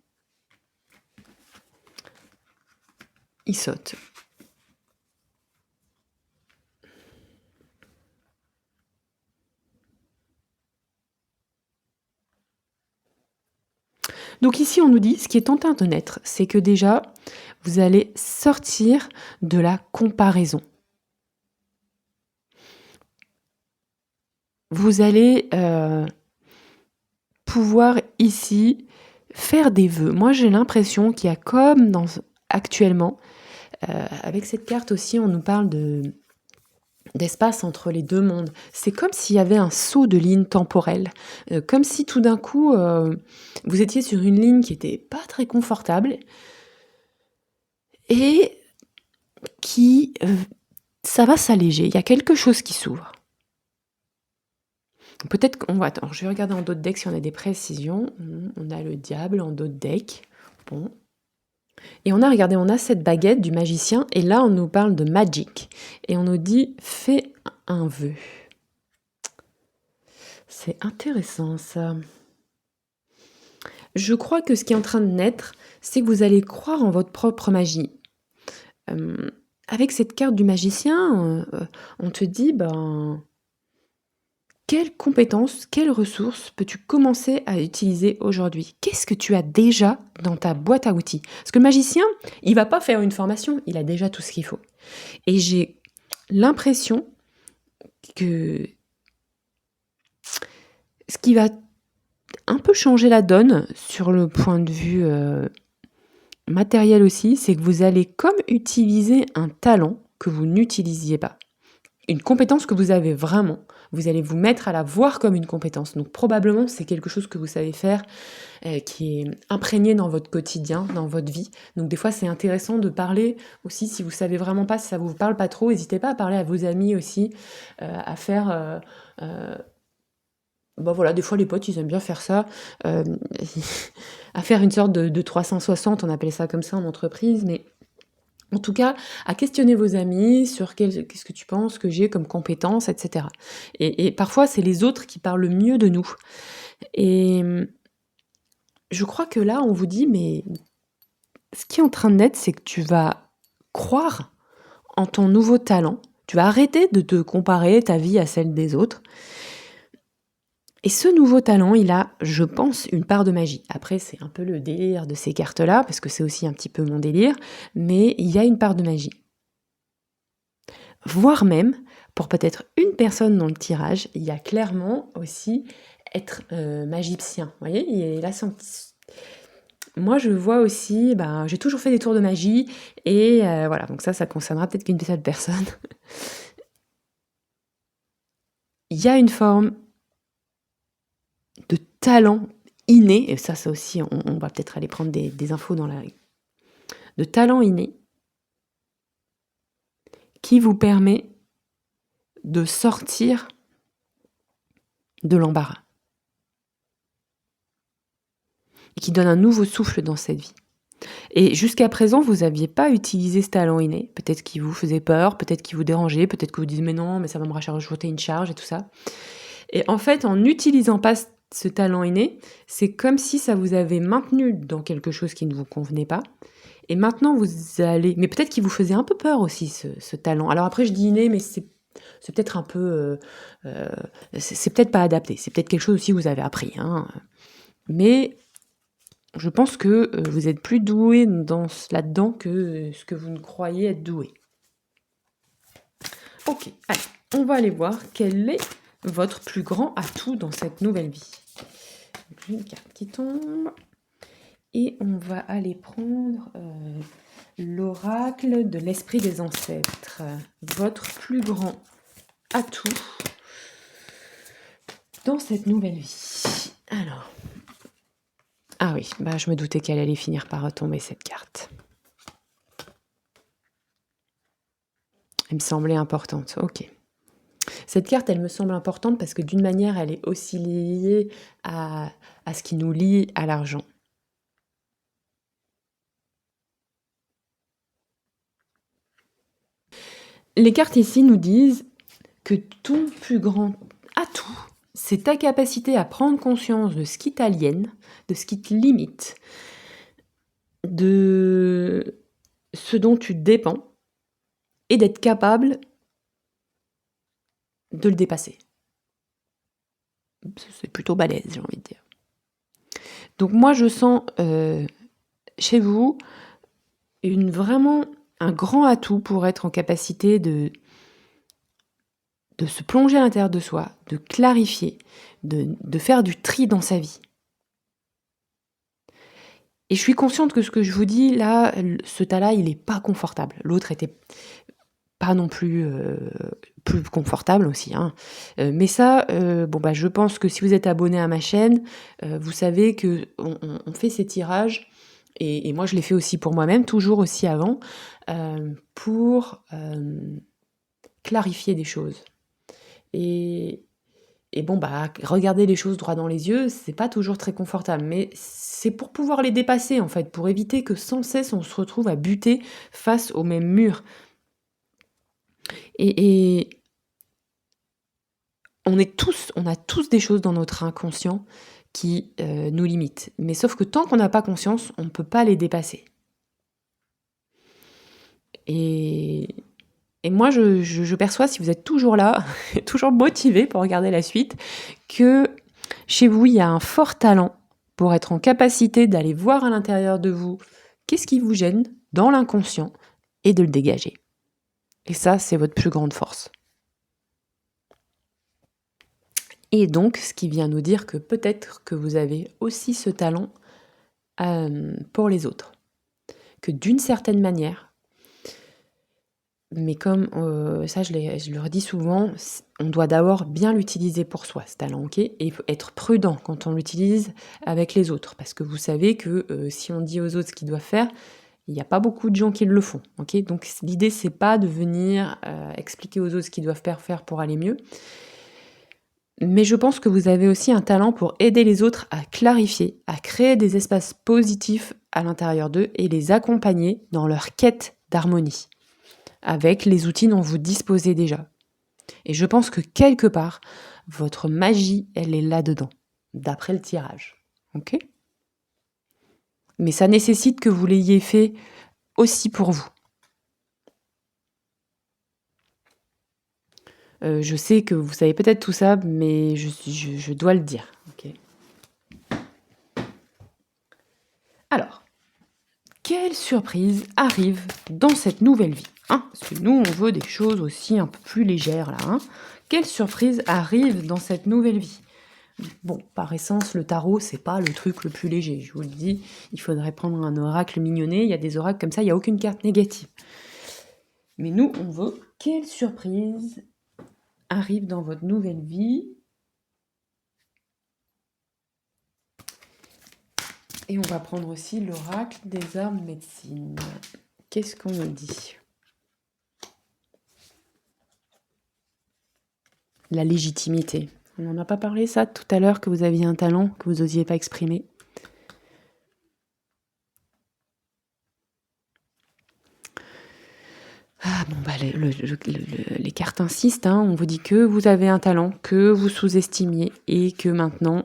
ils sautent. Donc ici, on nous dit, ce qui est en train de naître, c'est que déjà, vous allez sortir de la comparaison. Vous allez pouvoir ici faire des vœux. Moi, j'ai l'impression qu'il y a comme actuellement, avec cette carte aussi, on nous parle d'espace entre les deux mondes. C'est comme s'il y avait un saut de ligne temporelle, comme si tout d'un coup, vous étiez sur une ligne qui était pas très confortable et qui, ça va s'alléger. Il y a quelque chose qui s'ouvre. Peut-être qu'on va... Attends, je vais regarder en d'autres decks si on a des précisions. On a le diable en d'autres decks. Bon. Et on a, regardez, on a cette baguette du magicien, et là on nous parle de magic. Et on nous dit, fais un vœu. C'est intéressant ça. Je crois que ce qui est en train de naître, c'est que vous allez croire en votre propre magie. Avec cette carte du magicien, on te dit, ben, quelles compétences, quelles ressources peux-tu commencer à utiliser aujourd'hui? Qu'est-ce que tu as déjà dans ta boîte à outils? Parce que le magicien, il va pas faire une formation, il a déjà tout ce qu'il faut. Et j'ai l'impression que ce qui va un peu changer la donne sur le point de vue matériel aussi, c'est que vous allez comme utiliser un talent que vous n'utilisiez pas. Une compétence que vous avez vraiment, vous allez vous mettre à la voir comme une compétence. Donc probablement c'est quelque chose que vous savez faire, qui est imprégné dans votre quotidien, dans votre vie. Donc des fois c'est intéressant de parler aussi, si vous savez vraiment pas, si ça vous parle pas trop, n'hésitez pas à parler à vos amis aussi, à faire... bah voilà, des fois les potes ils aiment bien faire ça, euh, à faire une sorte de 360, on appelait ça comme ça en entreprise, mais en tout cas, à questionner vos amis sur qu'est-ce que tu penses que j'ai comme compétence, etc. Et parfois, c'est les autres qui parlent le mieux de nous. Et je crois que là, on vous dit, mais ce qui est en train de naître, c'est que tu vas croire en ton nouveau talent. Tu vas arrêter de te comparer ta vie à celle des autres. Et ce nouveau talent, il a, je pense, une part de magie. Après, c'est un peu le délire de ces cartes-là, parce que c'est aussi un petit peu mon délire, mais il y a une part de magie. Voire même, pour peut-être une personne dans le tirage, il y a clairement aussi être magicien. Vous voyez, moi, je vois aussi, j'ai toujours fait des tours de magie, et voilà, donc ça concernera peut-être qu'une seule personne. Il y a une forme de talent inné, et ça aussi, on va peut-être aller prendre des infos de talent inné, qui vous permet de sortir de l'embarras, et qui donne un nouveau souffle dans cette vie. Et jusqu'à présent, vous n'aviez pas utilisé ce talent inné. Peut-être qu'il vous faisait peur, peut-être qu'il vous dérangeait, peut-être que vous disiez mais non, mais ça va me rajouter une charge et tout ça. Et en fait, en n'utilisant pas ce talent inné, c'est comme si ça vous avait maintenu dans quelque chose qui ne vous convenait pas. Et maintenant, vous allez... Mais peut-être qu'il vous faisait un peu peur aussi, ce talent. Alors après, je dis inné, mais c'est peut-être un peu... c'est peut-être pas adapté. C'est peut-être quelque chose aussi que vous avez appris. Hein. Mais je pense que vous êtes plus doué là-dedans que ce que vous ne croyez être doué. Ok, allez, on va aller voir quel est votre plus grand atout dans cette nouvelle vie. Donc, une carte qui tombe. Et on va aller prendre l'oracle de l'esprit des ancêtres. Votre plus grand atout dans cette nouvelle vie. Alors. Ah oui, je me doutais qu'elle allait finir par retomber cette carte. Elle me semblait importante, ok. Cette carte, elle me semble importante parce que d'une manière, elle est aussi liée à ce qui nous lie à l'argent. Les cartes ici nous disent que ton plus grand atout, c'est ta capacité à prendre conscience de ce qui t'aliène, de ce qui te limite, de ce dont tu dépends, et d'être capable de le dépasser. C'est plutôt balèze, j'ai envie de dire. Donc moi, je sens chez vous vraiment un grand atout pour être en capacité de se plonger à l'intérieur de soi, de clarifier, de faire du tri dans sa vie. Et je suis consciente que ce que je vous dis là, ce tas-là, il n'est pas confortable. L'autre était pas non plus plus confortable aussi. Hein. Mais ça, je pense que si vous êtes abonné à ma chaîne, vous savez que on fait ces tirages, et moi je les fais aussi pour moi-même, toujours aussi avant, pour clarifier des choses. Et regarder les choses droit dans les yeux, c'est pas toujours très confortable, mais c'est pour pouvoir les dépasser en fait, pour éviter que sans cesse on se retrouve à buter face au même mur. Et on a tous des choses dans notre inconscient qui nous limitent. Mais sauf que tant qu'on n'a pas conscience, on ne peut pas les dépasser. Et moi, je perçois, si vous êtes toujours là, toujours motivé pour regarder la suite, que chez vous, il y a un fort talent pour être en capacité d'aller voir à l'intérieur de vous qu'est-ce qui vous gêne dans l'inconscient et de le dégager. Et ça, c'est votre plus grande force. Et donc, ce qui vient nous dire que peut-être que vous avez aussi ce talent pour les autres. Que d'une certaine manière, mais comme ça je le redis souvent, on doit d'abord bien l'utiliser pour soi, ce talent, ok ? Et il faut être prudent quand on l'utilise avec les autres, parce que vous savez que si on dit aux autres ce qu'ils doivent faire, il n'y a pas beaucoup de gens qui le font, ok ? Donc l'idée, c'est pas de venir expliquer aux autres ce qu'ils doivent faire pour aller mieux, mais je pense que vous avez aussi un talent pour aider les autres à clarifier, à créer des espaces positifs à l'intérieur d'eux et les accompagner dans leur quête d'harmonie, avec les outils dont vous disposez déjà. Et je pense que quelque part, votre magie, elle est là-dedans, d'après le tirage. Ok ? Mais ça nécessite que vous l'ayez fait aussi pour vous. Je sais que vous savez peut-être tout ça, mais je dois le dire, OK? Alors, quelle surprise arrive dans cette nouvelle vie, hein? Parce que nous, on veut des choses aussi un peu plus légères là, hein. Quelle surprise arrive dans cette nouvelle vie? Bon, par essence, le tarot, c'est pas le truc le plus léger. Je vous le dis, il faudrait prendre un oracle mignonnet. Il y a des oracles comme ça, il y a aucune carte négative. Mais nous, on veut quelle surprise arrive dans votre nouvelle vie. Et on va prendre aussi l'oracle des armes médecine. Qu'est-ce qu'on nous dit? La légitimité. On n'en a pas parlé ça tout à l'heure, que vous aviez un talent que vous n'osiez pas exprimer. Ah bon, bah les cartes insistent, hein. On vous dit que vous avez un talent, que vous sous-estimiez et que maintenant,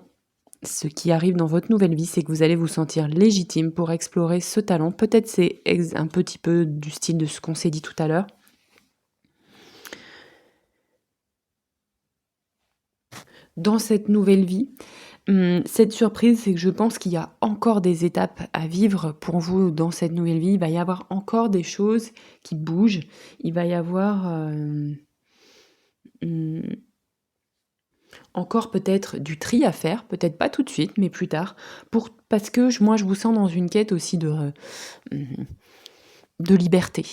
ce qui arrive dans votre nouvelle vie, c'est que vous allez vous sentir légitime pour explorer ce talent. Peut-être c'est un petit peu du style de ce qu'on s'est dit tout à l'heure. Dans cette nouvelle vie, cette surprise, c'est que je pense qu'il y a encore des étapes à vivre pour vous dans cette nouvelle vie. Il va y avoir encore des choses qui bougent. Il va y avoir encore peut-être du tri à faire, peut-être pas tout de suite, mais plus tard, parce que moi je vous sens dans une quête aussi de liberté,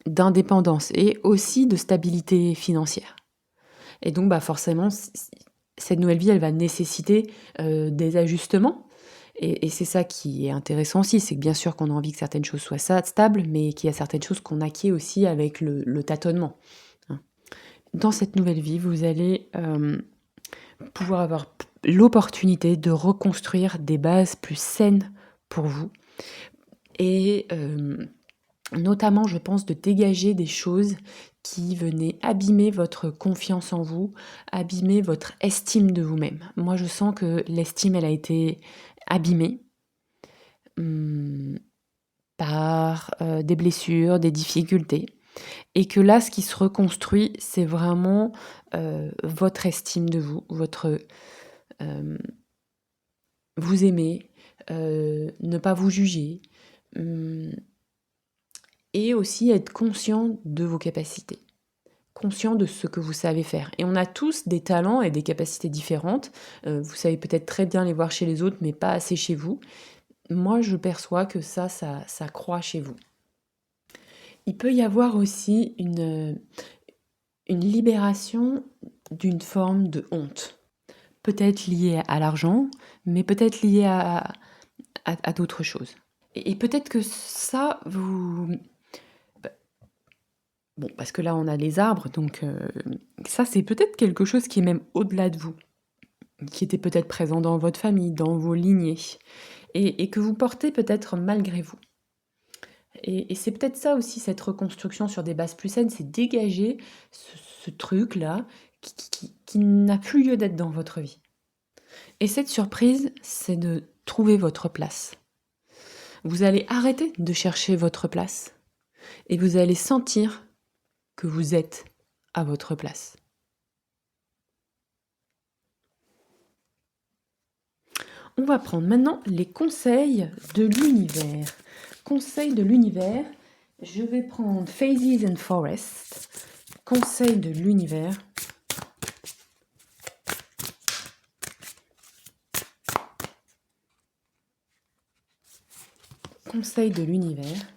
d'indépendance et aussi de stabilité financière. Et donc bah forcément, cette nouvelle vie, elle va nécessiter des ajustements. Et c'est ça qui est intéressant aussi, c'est que bien sûr qu'on a envie que certaines choses soient stables, mais qu'il y a certaines choses qu'on acquiert aussi avec le tâtonnement, hein. Dans cette nouvelle vie, vous allez pouvoir avoir l'opportunité de reconstruire des bases plus saines pour vous. Et notamment, je pense, de dégager des choses qui venaient abîmer votre confiance en vous, abîmer votre estime de vous-même. Moi, je sens que l'estime, elle a été abîmée par des blessures, des difficultés. Et que là, ce qui se reconstruit, c'est vraiment votre estime de vous, votre vous aimer, ne pas vous juger, et aussi être conscient de vos capacités, conscient de ce que vous savez faire. Et on a tous des talents et des capacités différentes. Vous savez peut-être très bien les voir chez les autres, mais pas assez chez vous. Moi, je perçois que ça croît chez vous. Il peut y avoir aussi une libération d'une forme de honte. Peut-être liée à l'argent, mais peut-être liée à d'autres choses. Et peut-être que ça, vous... Bon, parce que là, on a les arbres, donc ça, c'est peut-être quelque chose qui est même au-delà de vous, qui était peut-être présent dans votre famille, dans vos lignées, et que vous portez peut-être malgré vous. Et c'est peut-être ça aussi, cette reconstruction sur des bases plus saines, c'est dégager ce truc-là qui n'a plus lieu d'être dans votre vie. Et cette surprise, c'est de trouver votre place. Vous allez arrêter de chercher votre place et vous allez sentir que vous êtes à votre place. On va prendre maintenant les conseils de l'univers. Conseils de l'univers, je vais prendre Phases and Forests. Conseils de l'univers. Conseils de l'univers.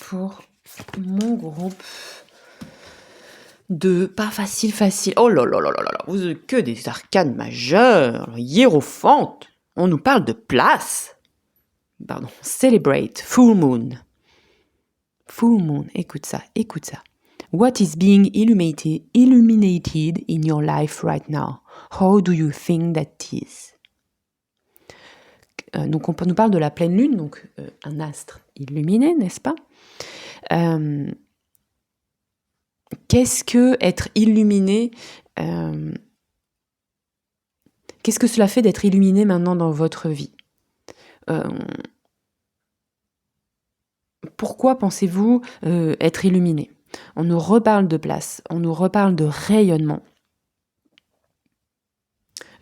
Pour mon groupe de pas facile. Oh là là là là là, vous avez que des arcanes majeures, hiérophante. On nous parle de place. Pardon, celebrate, full moon. Full moon, écoute ça. What is being illuminated in your life right now? How do you think that is? Donc on nous parle de la pleine lune, donc un astre illuminé, n'est-ce pas? Qu'est-ce que être illuminé? Qu'est-ce que cela fait d'être illuminé maintenant dans votre vie? Pourquoi pensez-vous être illuminé? On nous reparle de place, on nous reparle de rayonnement.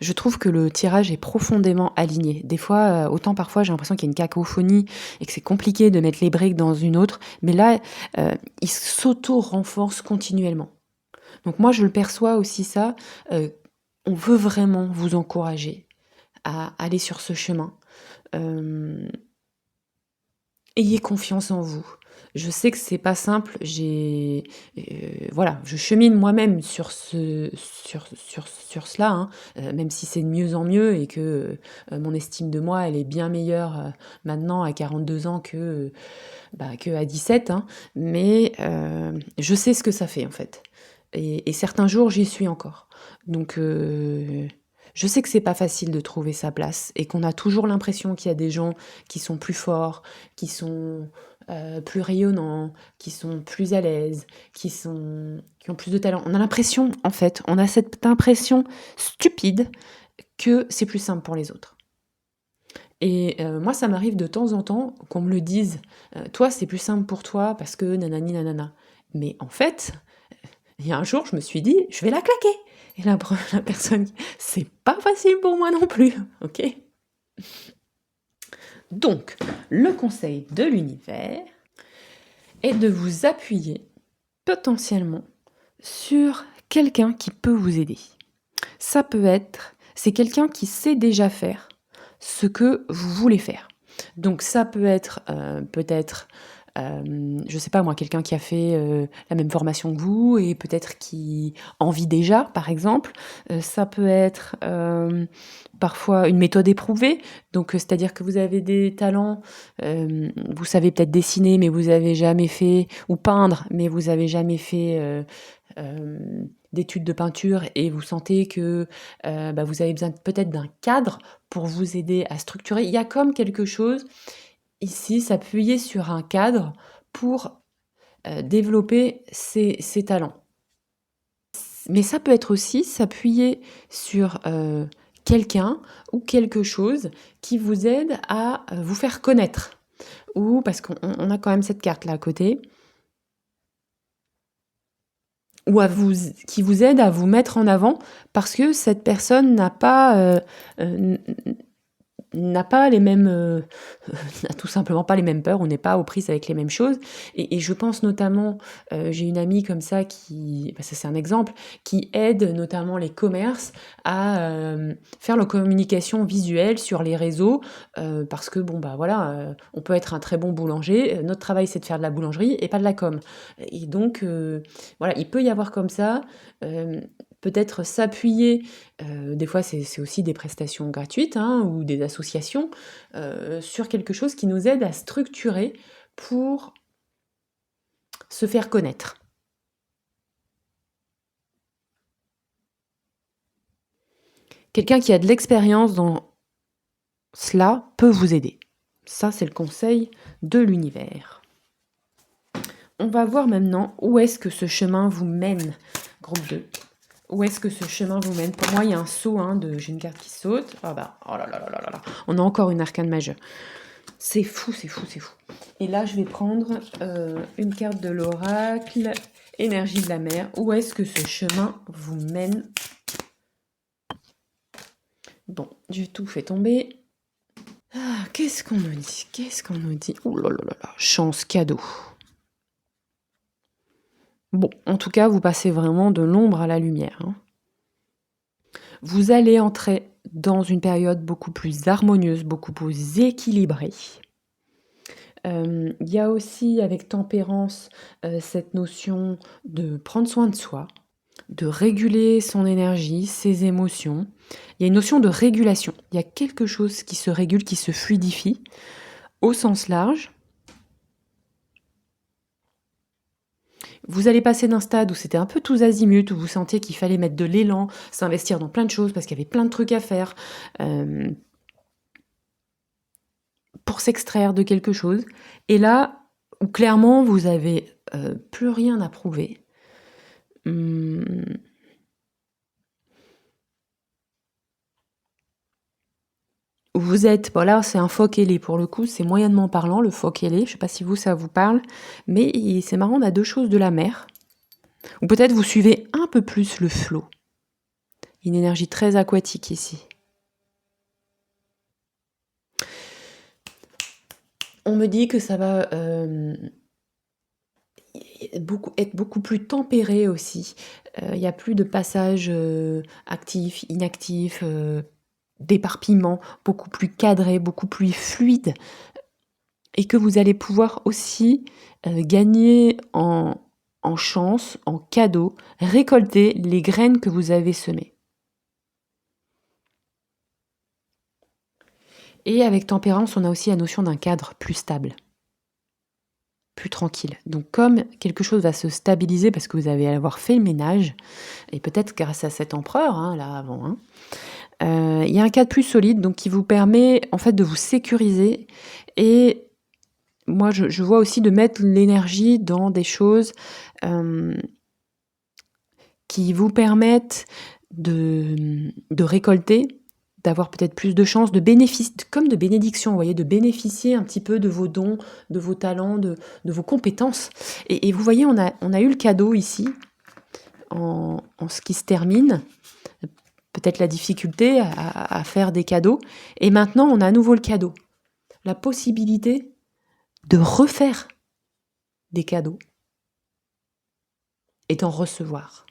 Je trouve que le tirage est profondément aligné. Des fois, autant parfois j'ai l'impression qu'il y a une cacophonie et que c'est compliqué de mettre les briques dans une autre, mais là, il s'auto-renforce continuellement. Donc moi, je le perçois aussi ça, on veut vraiment vous encourager à aller sur ce chemin. Hem Ayez confiance en vous. Je sais que c'est pas simple, voilà, je chemine moi-même sur cela, hein, même si c'est de mieux en mieux et que, mon estime de moi, elle est bien meilleure, maintenant à 42 ans qu'à 17, hein. Mais, je sais ce que ça fait, en fait et certains jours, j'y suis encore. Donc, je sais que c'est pas facile de trouver sa place et qu'on a toujours l'impression qu'il y a des gens qui sont plus forts, qui sont, plus rayonnants, qui sont plus à l'aise, qui ont plus de talent. On a l'impression, en fait, on a cette impression stupide que c'est plus simple pour les autres et moi, ça m'arrive de temps en temps qu'on me le dise: «Toi, c'est plus simple pour toi parce que nanani nanana». Mais en fait, il y a un jour, je me suis dit: «Je vais la claquer» et la personne: «C'est pas facile pour moi non plus», OK? Donc, le conseil de l'univers est de vous appuyer potentiellement sur quelqu'un qui peut vous aider. Ça peut être, c'est quelqu'un qui sait déjà faire ce que vous voulez faire. Donc ça peut être peut-être, je sais pas moi, quelqu'un qui a fait la même formation que vous et peut-être qui en vit déjà, par exemple. Ça peut être parfois une méthode éprouvée. Donc c'est-à-dire que vous avez des talents, vous savez peut-être dessiner, mais vous avez jamais fait, ou peindre, mais vous avez jamais fait d'études de peinture et vous sentez que vous avez besoin peut-être d'un cadre pour vous aider à structurer. Il y a comme quelque chose ici, s'appuyer sur un cadre pour développer ses talents. Mais ça peut être aussi s'appuyer sur quelqu'un ou quelque chose qui vous aide à vous faire connaître. Ou parce qu'on a quand même cette carte là à côté, ou qui vous aide à vous mettre en avant parce que cette personne euh, n'a pas les mêmes, n'a tout simplement pas les mêmes peurs, on n'est pas aux prises avec les mêmes choses. Et je pense notamment, j'ai une amie comme ça qui, ça c'est un exemple, qui aide notamment les commerces à faire leur communication visuelle sur les réseaux, parce que bon bah voilà, on peut être un très bon boulanger, notre travail c'est de faire de la boulangerie et pas de la com. Et donc voilà, il peut y avoir comme ça, peut-être s'appuyer, des fois c'est aussi des prestations gratuites, hein, ou des associations, sur quelque chose qui nous aide à structurer pour se faire connaître. Quelqu'un qui a de l'expérience dans cela peut vous aider. Ça, c'est le conseil de l'univers. On va voir maintenant où est-ce que ce chemin vous mène, groupe 2. Où est-ce que ce chemin vous mène? Pour moi, il y a un saut, hein, j'ai une carte qui saute. Ah bah, oh là là là là là là. On a encore une arcane majeure. C'est fou, c'est fou, c'est fou. Et là, je vais prendre une carte de l'oracle, énergie de la mer. Où est-ce que ce chemin vous mène? Bon, j'ai tout fait tomber. Ah, qu'est-ce qu'on nous dit? Qu'est-ce qu'on nous dit? Oh là là là là, chance cadeau. Bon, en tout cas, vous passez vraiment de l'ombre à la lumière, hein. Vous allez entrer dans une période beaucoup plus harmonieuse, beaucoup plus équilibrée. Il y a aussi avec tempérance, cette notion de prendre soin de soi, de réguler son énergie, ses émotions. Il y a une notion de régulation. Il y a quelque chose qui se régule, qui se fluidifie au sens large. Vous allez passer d'un stade où c'était un peu tous azimuts, où vous sentiez qu'il fallait mettre de l'élan, s'investir dans plein de choses parce qu'il y avait plein de trucs à faire, pour s'extraire de quelque chose. Et là, où clairement vous avez plus rien à prouver. Où vous êtes, bon là c'est un phoque ailé pour le coup, c'est moyennement parlant le phoque ailé, je sais pas si vous ça vous parle, mais c'est marrant, on a 2 choses de la mer. Ou peut-être vous suivez un peu plus le flot. Une énergie très aquatique ici. On me dit que ça va être beaucoup plus tempéré aussi. Il y a plus de passages actifs, inactifs, d'éparpillement, beaucoup plus cadré, beaucoup plus fluide. Et que vous allez pouvoir aussi gagner en chance, en cadeau, récolter les graines que vous avez semées. Et avec tempérance, on a aussi la notion d'un cadre plus stable, plus tranquille. Donc comme quelque chose va se stabiliser parce que vous allez avoir fait le ménage, et peut-être grâce à cet empereur, hein, là avant, hein, il y a un cadre plus solide donc qui vous permet en fait de vous sécuriser. Et moi je vois aussi de mettre l'énergie dans des choses qui vous permettent de récolter, d'avoir peut-être plus de chances, de bénéfice, comme de bénédiction, vous voyez, de bénéficier un petit peu de vos dons, de vos talents, de vos compétences. Et vous voyez, on a eu le cadeau ici, en ce qui se termine, peut-être la difficulté à faire des cadeaux. Et maintenant, on a à nouveau le cadeau. La possibilité de refaire des cadeaux et d'en recevoir.